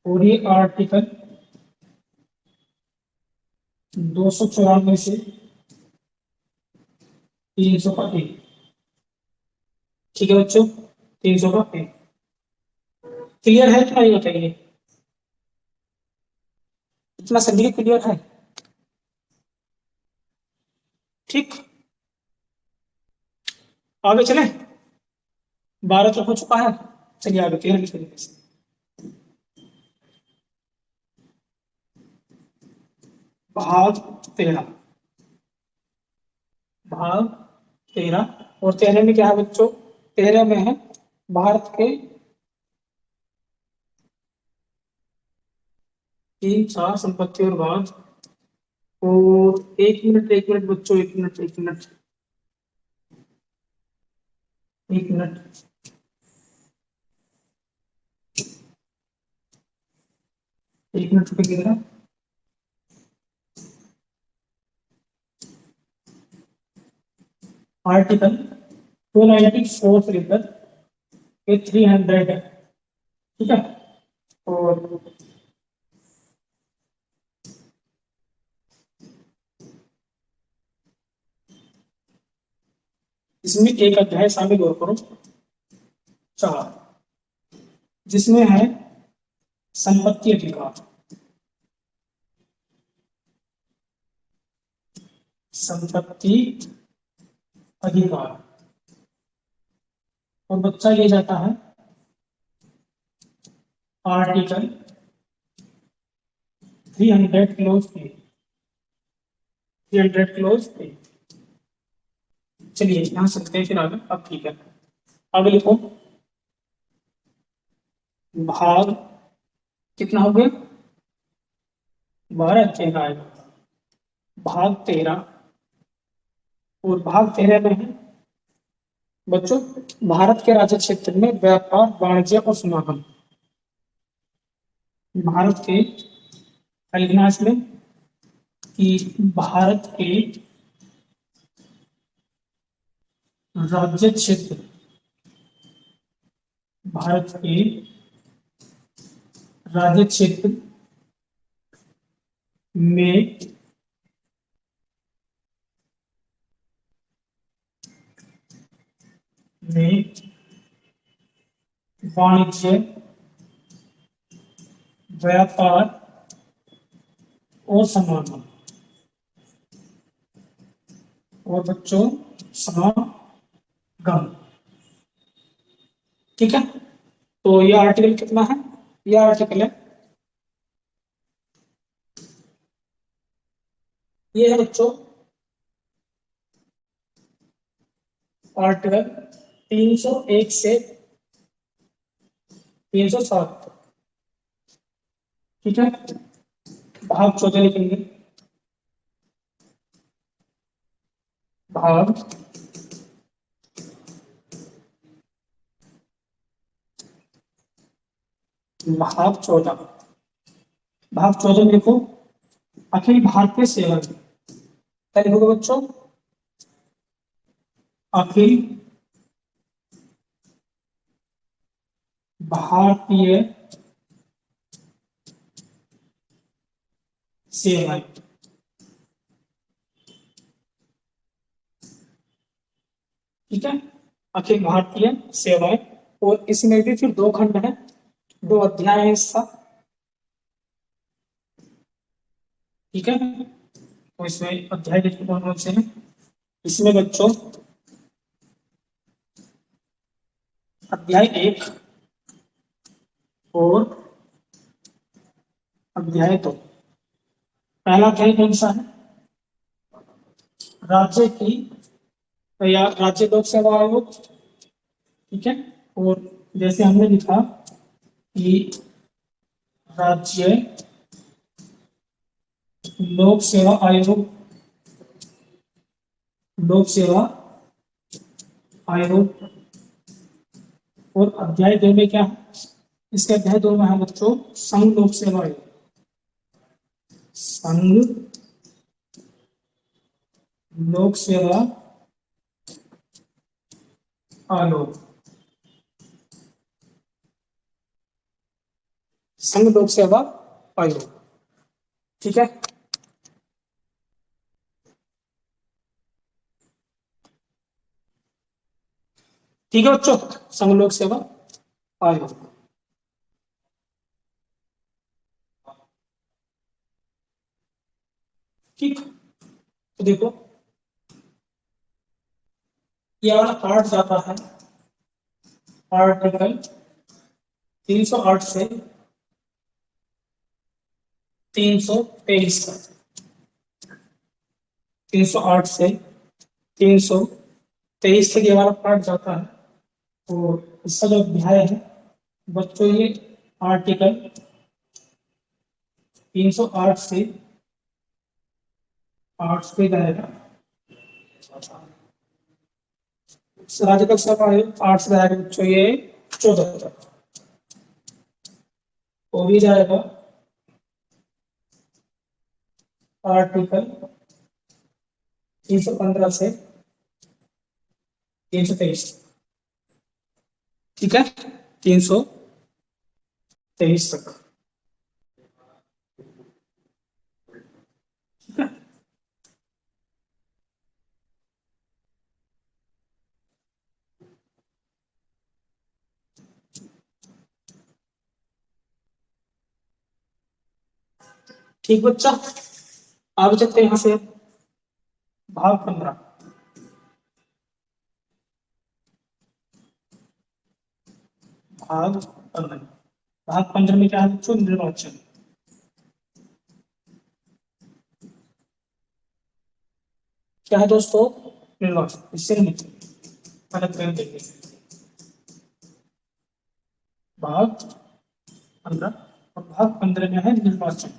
और ये आर्टिकल 294 से 300 का एक। ठीक है बच्चों, 300 का एक। क्लियर है क्या, ये बताइए, इतना सभी क्लियर है? ठीक, आगे चले। 12 तो हो चुका है, चलिए आगे 13 लिख लेते हैं। भाग 13, भाग 13, और 13 में क्या है बच्चों? 13 में है भारत के 3 4 संपत्ति और भाग। और एक मिनट बच्चों, एक मिनट, एक मिनट रुकिएगा। आर्टिकल 294 से लेकर 300 है, ठीक है। और इसमें एक अध्याय शामिल और करो, 4, जिसमें है संपत्ति अधिकार। संपत्ति अधिकार, और बच्चा ये जाता है आर्टिकल 300 क्लोज ए, 300 क्लोज ए। चलिए यहां सकते हैं फिर आगे, अब ठीक है। आगे लिखो, भाग कितना हो गया? 12 13 आएगा, भाग 13। और भाग 13 में है बच्चों भारत के राज्य क्षेत्र में व्यापार वाणिज्य और समागम। भारत के अलिग्नास में कि भारत के राज्य क्षेत्र, भारत के राज्य क्षेत्र में में वाणिज्य, व्यापार और समागम, और बच्चों समागम, ठीक है। तो ये आर्टिकल कितना है? ये आर्टिकल है, ये है बच्चों आर्टिकल 301 से 307, ठीक है। भाग 14 लिखेंगे, भाग भाग 14, भाग 14 में लिखो अखिल भारतीय सेवा। क्या लिखोगे बच्चों? अखिल भारतीय सेवाएं, ठीक है, अखिल भारतीय सेवाएं। और इसमें भी फिर 2 खंड है, 2 अध्याय है इसका, ठीक है। तो इसमें अध्याय देखिए कौन कौन से हैं। इसमें बच्चों अध्याय 1 और अध्याय 2। पहला अध्याय कौन सा है? राज्य की या राज्य लोक सेवा आयोग, ठीक है। और जैसे हमने लिखा कि राज्य लोक सेवा आयोग, लोक सेवा आयोग। और अध्याय 2 में क्या है? इसके अध्याय 2 में है बच्चों संघ लोक सेवा आयोग, संघ लोक सेवा आयोग। संघ लोक सेवा आयोग। ठीक है, ठीक है बच्चों, संघ लोक सेवा आयोग। ठीक, तो देखो ये वाला पार्ट जाता है आर्टिकल 308 से 323 तक। 308 से 323 तक ये वाला पार्ट जाता है। तो इसका जो अध्याय है बच्चों, ये आर्टिकल 308 से 8 पे जाएगा। राज्य सभा आयोग 8 से जाएगा बच्चों ये 14 तक। तो भी जाएगा आर्टिकल 315 से 323। ठीक है, 323 तक। ठीक है, ठीक बच्चा, आगे चलते हैं यहां से भाग 15। भाग 15, भाग 15 में क्या है बच्चों? निर्वाचन। क्या है दोस्तों? निर्वाचन। इससे अलग कर देंगे। भाग 15 और भाग 15 में है निर्वाचन।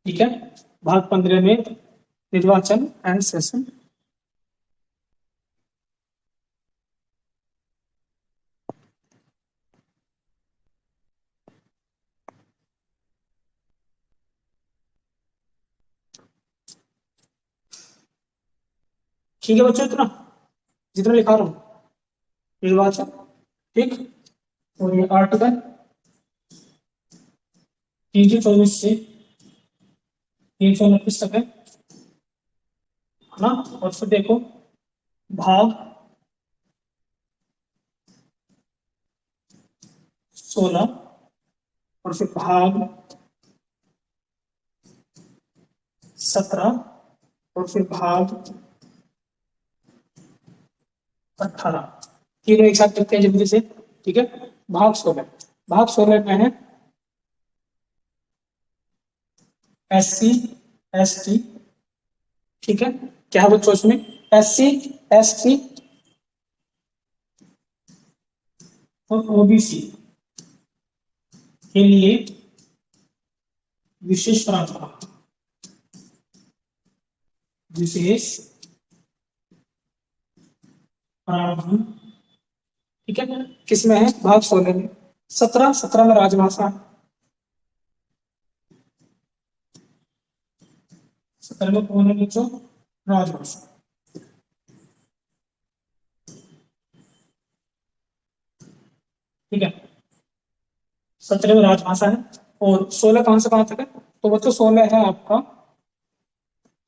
ठीक है, भाग 15 में निर्वाचन एंड सेशन। ठीक है बच्चों, इतना जितना लिखा रहा हूं निर्वाचन। ठीक, और ये आर्टिकल 324 से 329 तक है ना। और फिर देखो भाग 16 और फिर भाग 17 और फिर भाग 18, तीनों एक साथ करते हैं जल्दी से। ठीक है, भाग 16, भाग 16 में है SC ST। ठीक है, क्या है बच्चों इसमें? SC ST और OBC के लिए विशेष प्रावधान। विशेष प्रावधान। ठीक है, किसमें है? भाग 16 में। 17 में राजभाषा। 17 में कौन है बच्चों? राजभाषा। ठीक है, 17 में राजभाषा है। और 16 कहां से कहां तक है? तो बच्चों 16 है आपका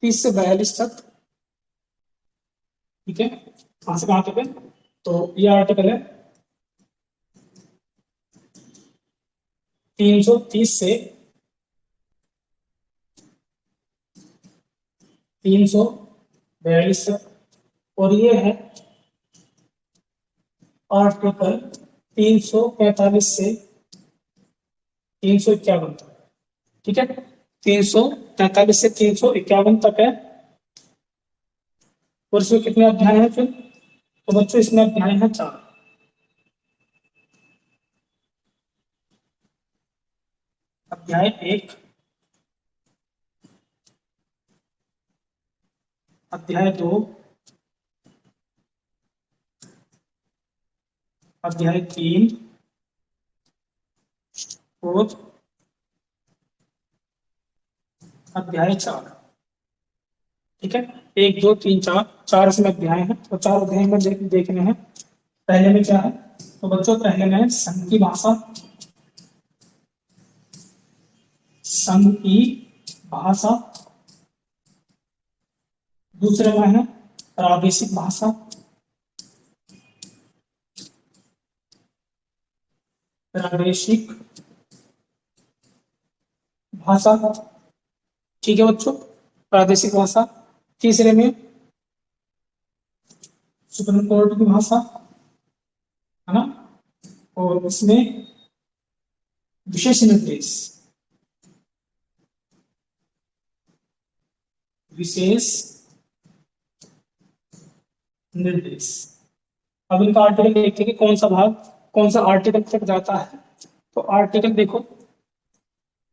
30 से 42 तक। ठीक है, कहां से कहां तक है? तो ये आर्टिकल है 330 से 342 तक। और ये है आर्टिकल 345 से 351 तक। ठीक है, 343 से 351 तक है। और इसमें कितने अध्याय हैं फिर? तो बच्चों इसमें अध्याय है 4। अध्याय 1, अध्याय 2, अध्याय 3 और अध्याय 4। ठीक है, 1 2 3 4, 4 इसमें अध्याय हैं। तो 4 अध्याय में देखने हैं। पहले में क्या है? तो बच्चों पहले में है संघ की भाषा, संघ की भाषा। दूसरे में है प्रादेशिक भाषा, प्रादेशिक भाषा। ठीक है बच्चों, प्रादेशिक भाषा। तीसरे में सुप्रीम कोर्ट की भाषा, है ना। और इसमें विशेष निर्देश, विशेष निर्देश। अब इनका आर्टिकल देखते हैं कि कौन सा भाग कौन सा आर्टिकल तक जाता है। तो आर्टिकल देखो,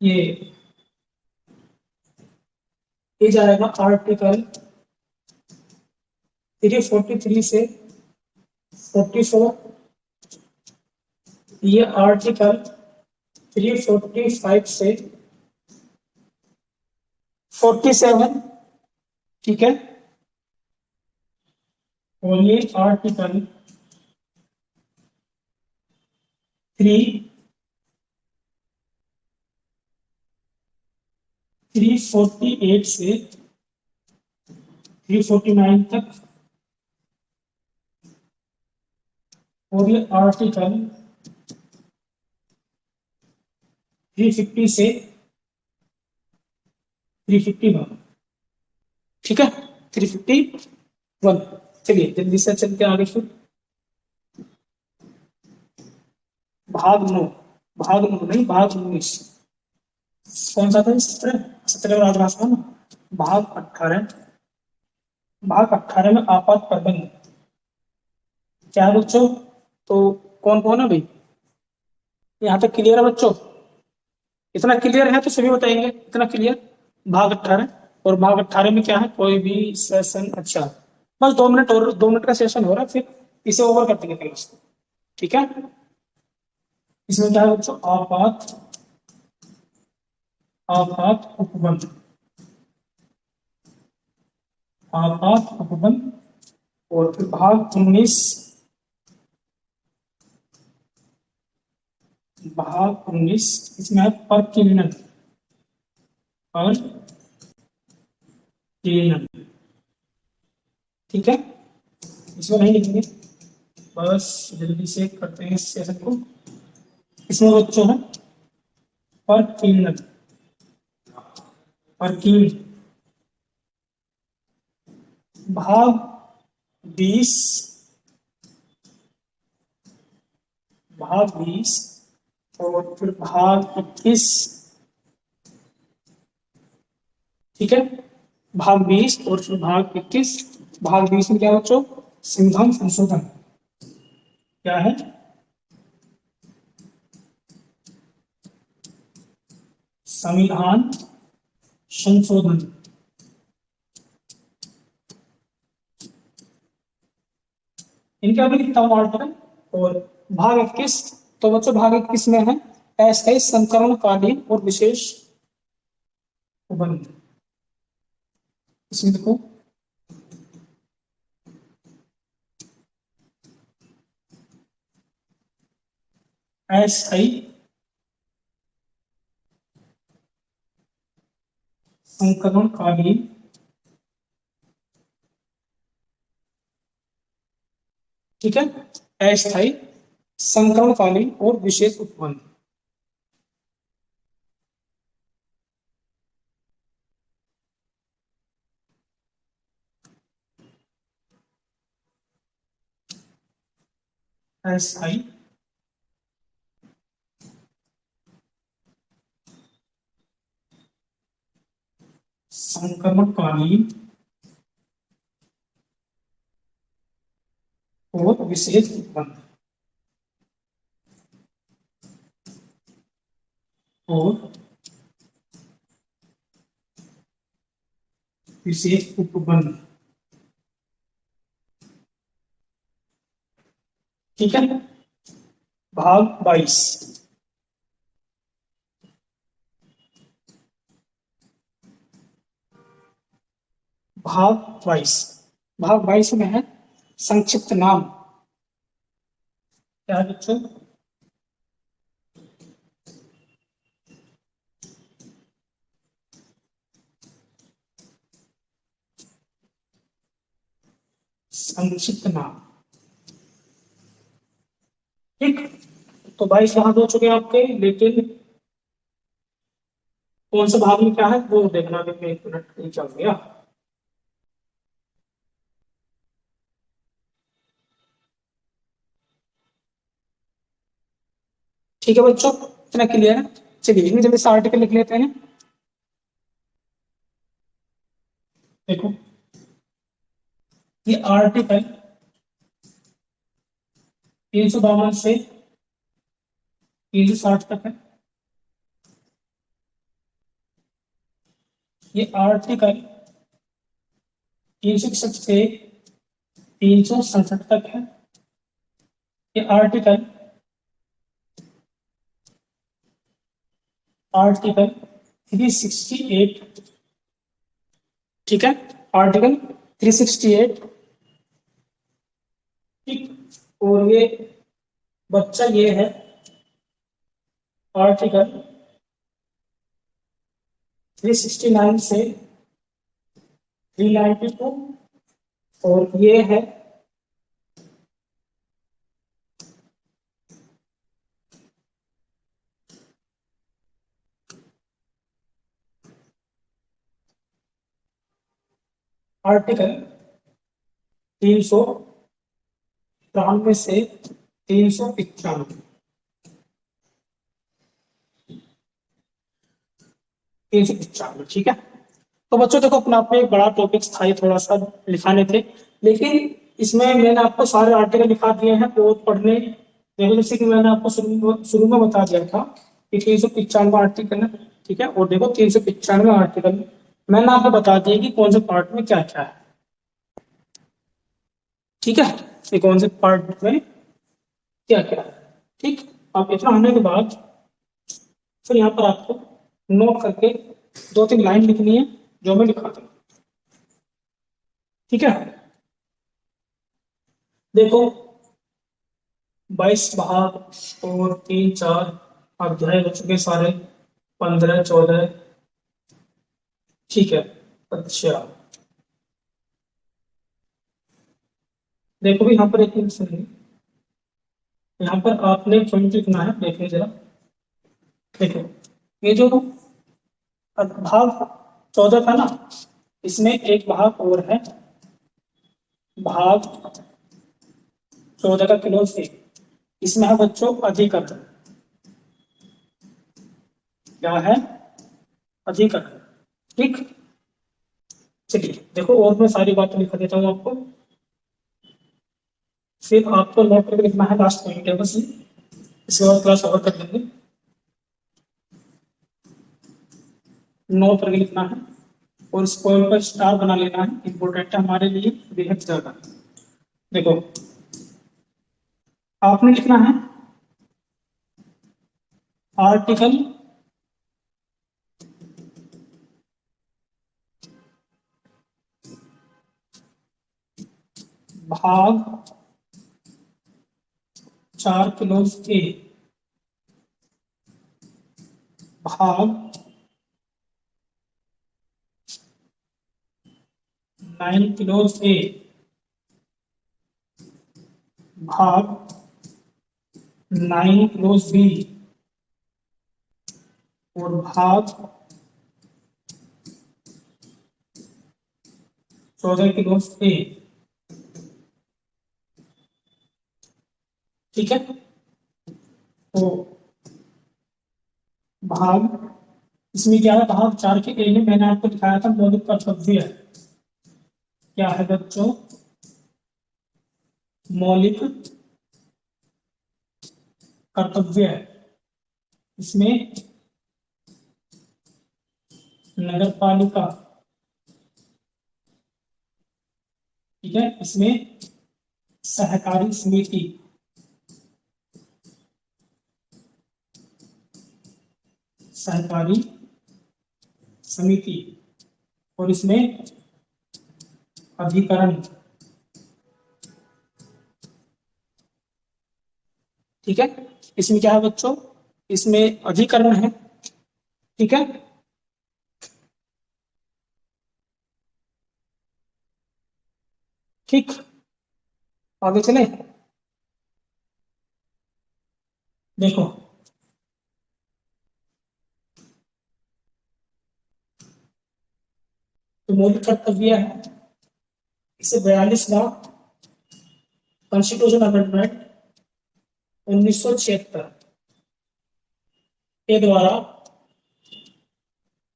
ये जाएगा आर्टिकल 343 से 44। ये आर्टिकल 345 से 47। ठीक है। और ये आर्टिकल 348 से 349 तक। और ये आर्टिकल 350 से 351। ठीक है, 351। चलिए जल्दी से चलते हैं आगे फिर। भाग 9, भाग 9 नहीं, भाग 19। कौन सा था? 17, 17 राजभाषा है ना। भाग 18, भाग 18 में आपात प्रबंध। क्या है बच्चों? तो कौन कौन है भाई? यहाँ तक क्लियर है बच्चों? इतना क्लियर है तो सभी बताएंगे, इतना क्लियर। भाग 18। और भाग 18 में क्या है? कोई भी सेशन, अच्छा बस 2 मिनट और, 2 मिनट का सेशन हो रहा है, फिर इसे ओवर कर देंगे क्लास को। ठीक है। इसमें क्या है बच्चों? आपात, आपात उपबंध, आपात उपबंध। और फिर भाग 19, भाग 19 इसमें है परकीलनन, परकीलनन। ठीक है, इसमें नहीं लिखेंगे, बस जल्दी से करते हैं इस सेशन को। इसमें बच्चों है परकीलनन, परकील। भाग 20, भाग 20। और फिर भाग 21। ठीक है, भाग 20 और फिर भाग 21। भाग 20 में क्या है बच्चों? संविधान संशोधन। क्या है? संविधान संशोधन। इनके अभी लिखता हूँ आर्टिकल। और भाग 21, तो बच्चों भाग 21 में है अस्थायी संकरणकालीन और विशेष उपबंध। इसमें देखो, अस्थायी संकरणकालीन, ठीक है, अस्थायी संकरणकालीन और विशेष उपबंध। अस्थायी संक्रमणकालीन और विशेष उपबंध, और विशेष उपबंध। ठीक है। भाग 22, भाग 22, भाग 22 में है संक्षिप्त नाम, क्या है बच्चों? संक्षिप्त नाम। ठीक, तो 22 भाग हो चुके हैं आपके, लेकिन कौन से भाग में क्या है वो देखना भी, मैं 1 मिनट नहीं चल गया। ठीक है बच्चों, इतना क्लियर है। चलिए इतनी जल्दी से आर्टिकल लिख लेते हैं। देखो, ये आर्टिकल 352 से 360 तक है। ये आर्टिकल 361 से 367 तक है। ये आर्टिकल आर्टिकल 368, ठीक है, आर्टिकल 368। ठीक, और ये बच्चा ये है आर्टिकल 369 से 392, और ये है आर्टिकल 393 से 395। 395, ठीक है। तो बच्चों देखो, अपने आप में एक बड़ा टॉपिक था, ये थोड़ा सा लिखाने थे, लेकिन इसमें मैंने आपको सारे आर्टिकल लिखा दिए हैं बहुत पढ़ने। देखो, जैसे कि मैंने आपको शुरू में बता दिया था कि 395 आर्टिकल है, ठीक है, और देखो 395 आर्टिकल मैंने आपको बता दिया कि कौन से पार्ट में क्या क्या है, ठीक है, ये कौन से पार्ट में क्या क्या है। ठीक, अब इतना होने के बाद फिर यहाँ पर आपको नोट करके 2-3 लाइन लिखनी है, जो मैं लिखा दूँ, ठीक है। देखो, 22 भाग और 3-4 अध्याय हो चुके सारे, 15-14, ठीक है। अच्छा, देखो भी यहाँ पर एक मिनट सुनिए, यहाँ पर आपने पॉइंट लिखना है, देखिए जरा। देखो, ये जो भाग 14 था ना, इसमें एक भाग और है, भाग 14 का क्लोज है। इसमें है बच्चों अधिकरण। क्या है? अधिकरण। ठीक, चलिए देखो, और मैं सारी बातें लिखा देता हूँ आपको, फिर आपको नोट करके लिखना है लास्ट पॉइंट है बस, इसके बाद क्लास ओवर कर देंगे। नोट करके लिखना है, और इस पॉइंट पर स्टार बना लेना है, इंपॉर्टेंट है हमारे लिए बेहद ज्यादा। देखो, आपने लिखना है आर्टिकल भाग 4 क्लोज ए, भाग 9 क्लोज ए, भाग 9 क्लोज बी, और भाग 14 क्लोज ए, ठीक है। तो भाग, इसमें क्या है, भाग 4 के ए में मैंने आपको दिखाया था मौलिक कर्तव्य है। क्या है बच्चों? मौलिक कर्तव्य है। इसमें नगर पालिका, ठीक है, इसमें सहकारी समिति, सहकारी समिति, और इसमें अधिकरण, ठीक है। इसमें क्या है बच्चों, इसमें अधिकरण है, ठीक है। ठीक, आगे चले। देखो, तो मौलिक कर्तव्य है, इसे 42वां कॉन्स्टिट्यूशन अमेंडमेंट 1976 के द्वारा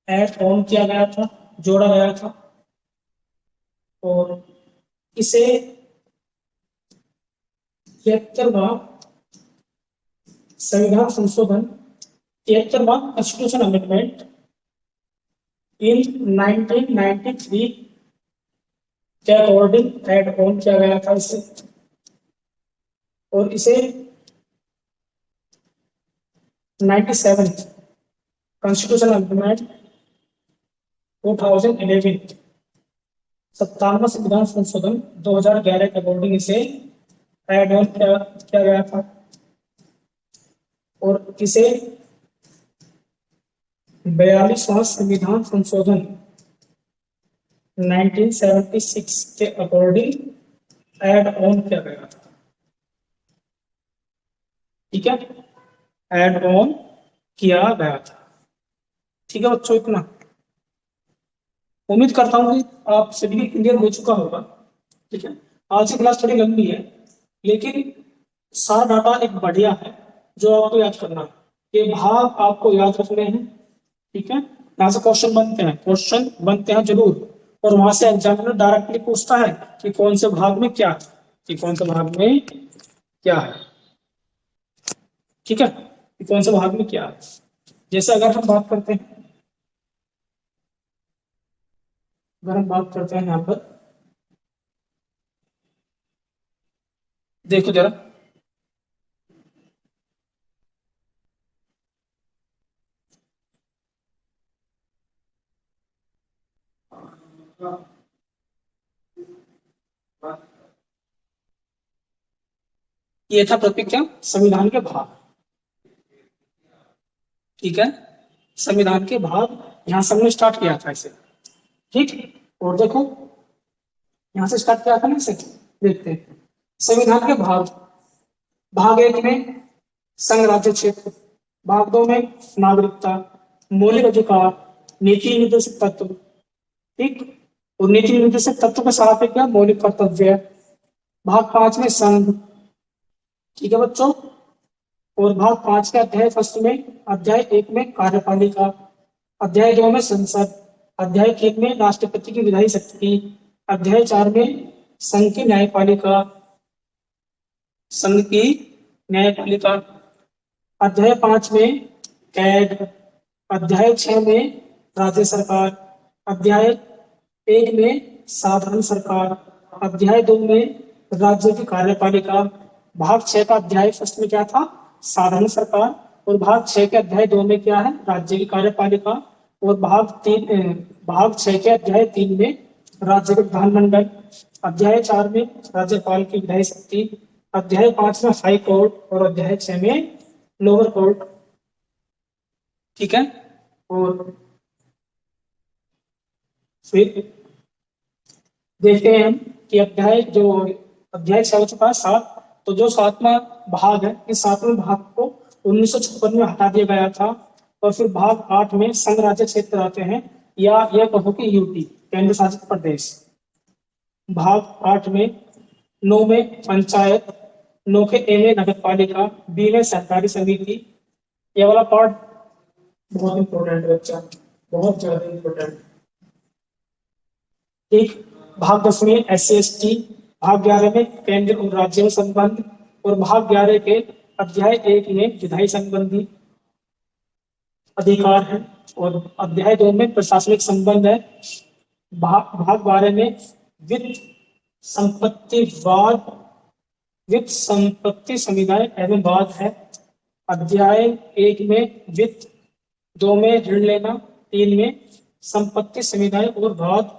ऐड ऑन किया गया था, जोड़ा गया था। और इसे 73वां संविधान संशोधन, 73वां कॉन्स्टिट्यूशन अमेंडमेंट इन 1993 के अकॉर्डिंग ऐड ऑन किया गया था इसे। और इसे 97 कॉन्स्टिट्यूशन अमेंडमेंट 2011, 57वां संविधान संशोधन 2011 के अकॉर्डिंग इसे ऐड ऑन किया गया था। और इसे 42वां संविधान संशोधन 1976 के अकॉर्डिंग ऐड ऑन किया गया था, ठीक है, ऐड ऑन किया गया था। ठीक है बच्चों, इतना उम्मीद करता हूँ कि आप सभी क्लियर हो चुका होगा। ठीक है, आज की क्लास थोड़ी लंबी है, लेकिन सारा डाटा एक बढ़िया है जो आपको याद करना है। ये भाग आपको याद रखने हैं, ठीक है। यहाँ से क्वेश्चन बनते हैं, क्वेश्चन बनते हैं जरूर। और वहां से एग्जामिनर डायरेक्टली पूछता है कि कौन से भाग में क्या है, कि कौन से भाग में क्या है, ठीक है, कि कौन से भाग में क्या है। जैसे अगर हम बात करते हैं, अगर हम बात करते हैं यहाँ पर, देखो जरा, ये था टॉपिक क्या, संविधान के भाग, ठीक है, संविधान के भाग। यहां से हमने स्टार्ट किया था इसे, ठीक। और देखो, यहां से स्टार्ट किया था ना इसे, देखते हैं संविधान के भाग। भाग एक में संघ राज्य क्षेत्र, भाग दो में नागरिकता, मौलिक अधिकार, नीति निर्देशक तत्व, ठीक। और नीति निर्देशक तत्व के साथ है क्या, मौलिक कर्तव्य। भाग पांच में संघ, ठीक है बच्चों। और भाग पांच के अध्याय फर्स्ट में, अध्याय एक में कार्यपालिका, अध्याय दो में संसद, अध्याय तीन में राष्ट्रपति की विधायी शक्ति, अध्याय चार में संघ की न्यायपालिका, संघ की न्यायपालिका, अध्याय पांच में कैग, अध्याय छह में राज्य सरकार, अध्याय एक में साधारण सरकार, अध्याय दो में राज्य की कार्यपालिका। भाग छह का अध्याय फर्स्ट में क्या था, साधारण सरकार। और भाग छह के अध्याय दो में क्या है, राज्य की कार्यपालिका। और भाग छह के अध्याय तीन में राज्य के विधानमंडल, अध्याय चार में राज्यपाल की विधायी शक्ति, अध्याय पांच में हाई कोर्ट, और अध्याय छह में लोअर कोर्ट, ठीक है। और फिर देखते हैं हम कि अध्याय छह हो चुका है सात। तो जो सातवां भाग है, इस सातवें भाग को 1956 में हटा दिया गया था। और फिर भाग आठ में संघ राज्य क्षेत्र आते हैं, या यह कहो कि यूटी, केंद्र शासित प्रदेश। भाग आठ में, नौ में पंचायत, नौ के ए में नगर पालिका, बी में सहकारी समिति। ये वाला पार्ट बहुत इंपॉर्टेंट है बच्चा, बहुत ज्यादा इंपॉर्टेंट। एक, भाग 10 में SC/ST, भाग 11 में केंद्र और राज्य में संबंध, और भाग 11 के अध्याय एक में विधायी संबंधी अधिकार है, और अध्याय दो में प्रशासनिक संबंध है। भाग 12 में वित्त संपत्तिवाद, वित्त संपत्ति समुदाय एवं वाद है। अध्याय एक में वित्त, दो में ऋण लेना, तीन में संपत्ति समुदाय और वाद।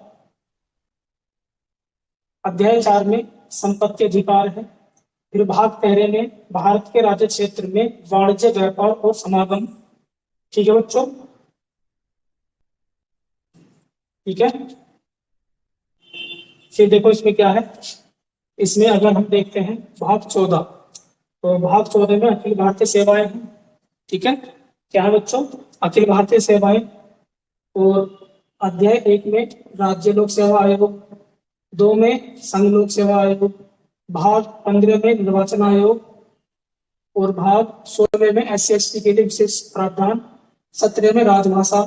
अध्याय चार में संपत्ति अधिकार है। फिर भाग पहले में भारत के राज्य क्षेत्र में वाणिज्य, व्यापार और समागम। ठीक है बच्चों, ठीक है। फिर देखो इसमें क्या है, इसमें अगर हम देखते हैं भाग 14, तो भाग 14 में अखिल भारतीय सेवाएं हैं। ठीक है, क्या है बच्चों, अखिल भारतीय सेवाएं। और अध्याय 1 में राज्य लोक सेवा आयोग, 2 में संघ लोक सेवा आयोग, भाग 15 में निर्वाचन आयोग, और भाग 16 में SC/ST के लिए विशेष प्रावधान, 17 में राजभाषा,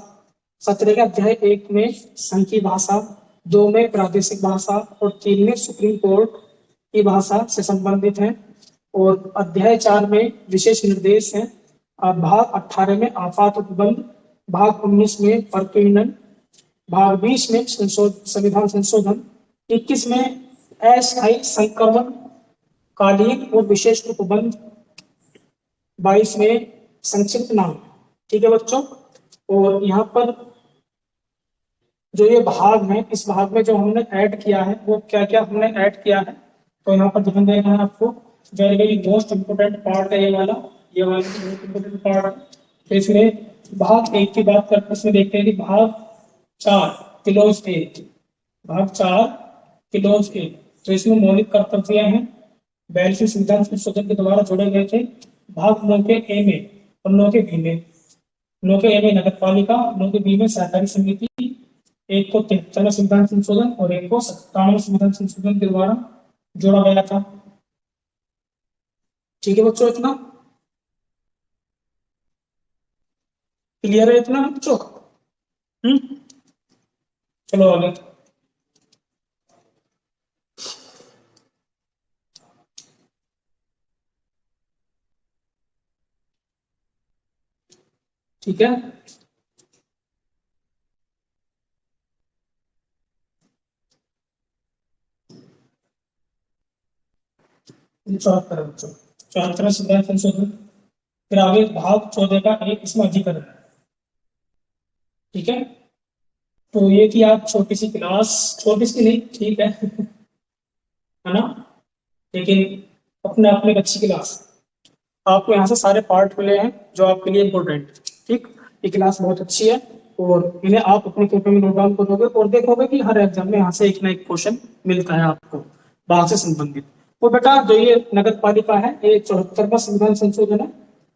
17 के अध्याय 1 में संघ की भाषा, 2 में प्रादेशिक भाषा और 3 में सुप्रीम कोर्ट की भाषा से संबंधित है। और अध्याय 4 में विशेष निर्देश है। भाग 18 में आपात उपबंध, भाग 19 में परकीर्णन, भाग 20 में संविधान संशोधन, 21 में अस्थायी संक्रमण कालीन और विशेष उपबंध, 22 में संक्षिप्त नाम। ठीक है बच्चों, और यहाँ पर जो ये भाग है, इस भाग में जो हमने ऐड किया है वो क्या क्या हमने ऐड किया है, तो यहाँ पर ध्यान देना है आपको। वेरी मोस्ट इंपोर्टेंट पार्ट है ये वाला मोस्ट इंपोर्टेंट पार्ट है। तो इसमें भाग 1 की बात करते, इसमें देखते हैं कि भाग 4 क्लोज ए, भाग 4 क्लोज ए, तो इसमें मौलिक कर्तव्य हैं 42 संविधान संशोधन के द्वारा जोड़े गए थे। भाग 9 के ए में और 9 के बी में, 9 के ए में नगर पालिका, 9 के बी में सहकारी समिति, एक को 73 संविधान संशोधन और एक को 97 संविधान संशोधन के द्वारा जोड़ा गया था। ठीक है बच्चों, इतना क्लियर है, इतना बच्चों? चलो आगे। ठीक है, चौहत्तर है बच्चों, 74 संविधान संशोधन। फिर आगे भाग 14 का एक इसमें अधिकरण। ठीक है, तो ये कि आप छोटी सी क्लास, छोटी सी नहीं, ठीक है ना, लेकिन अपने आप में एक अच्छी क्लास। आपको यहाँ से सारे पार्ट मिले हैं जो आपके लिए इम्पोर्टेंट। ठीक, ये क्लास बहुत अच्छी है और इन्हें आप अपने पेपर में नोट डाउन करोगे और देखोगे कि हर एग्जाम में यहाँ से एक ना एक क्वेश्चन मिलता है आपको भाग से संबंधित। तो बेटा जो ये नगर पालिका है, ये 74वां संविधान संशोधन है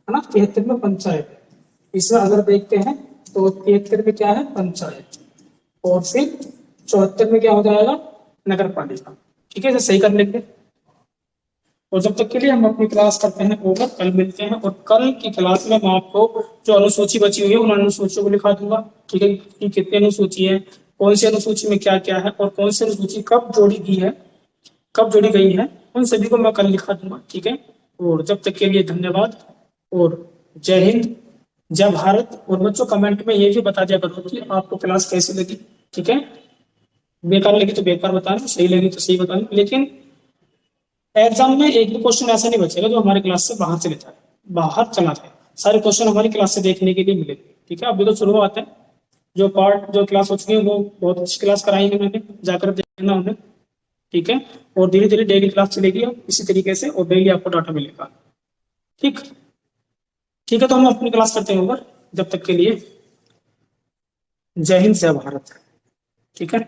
ना, 73 में पंचायत है। इसमें अगर देखते हैं तो 73 में क्या है, पंचायत, और फिर 74 में क्या हो जाएगा, नगर पालिका। ठीक है, इसे सही कर लेंगे। और जब तक के लिए हम अपनी क्लास करते हैं ओवर, कल मिलते हैं। और कल की क्लास में मैं आपको जो अनुसूची बची हुई है उन अनुसूचियों को लिखा दूंगा। ठीक है, कि कितनी अनुसूची है, कौन सी अनुसूची में क्या क्या है और कौन सी अनुसूची कब जोड़ी गई है, कब जोड़ी गई है, उन सभी को मैं कल लिखा दूंगा। ठीक है, और जब तक के लिए धन्यवाद और जय हिंद, जय भारत। और बच्चों कमेंट में ये भी बता दिया करो कि आपको क्लास कैसी लगी। ठीक है, बेकार लगी तो बेकार बताना, सही लगी तो सही बताना, लेकिन एग्जाम में एक भी क्वेश्चन ऐसा नहीं बचेगा जो हमारे क्लास से बाहर चले जाए, बाहर चला जाए। सारे क्वेश्चन हमारी क्लास से देखने के लिए मिलेंगे। ठीक है, अभी तो शुरुआत है। जो पार्ट जो क्लास हो चुकी है वो बहुत अच्छी क्लास कराई है मैंने, जाकर देखना उन्हें। ठीक है, और धीरे धीरे डेली क्लास चलेगी अब इसी तरीके से, और डेली आपको डाटा मिलेगा। ठीक, ठीक है, तो हम अपनी क्लास करते हैं ओवर। जब तक के लिए जय हिंद, जय भारत। ठीक है।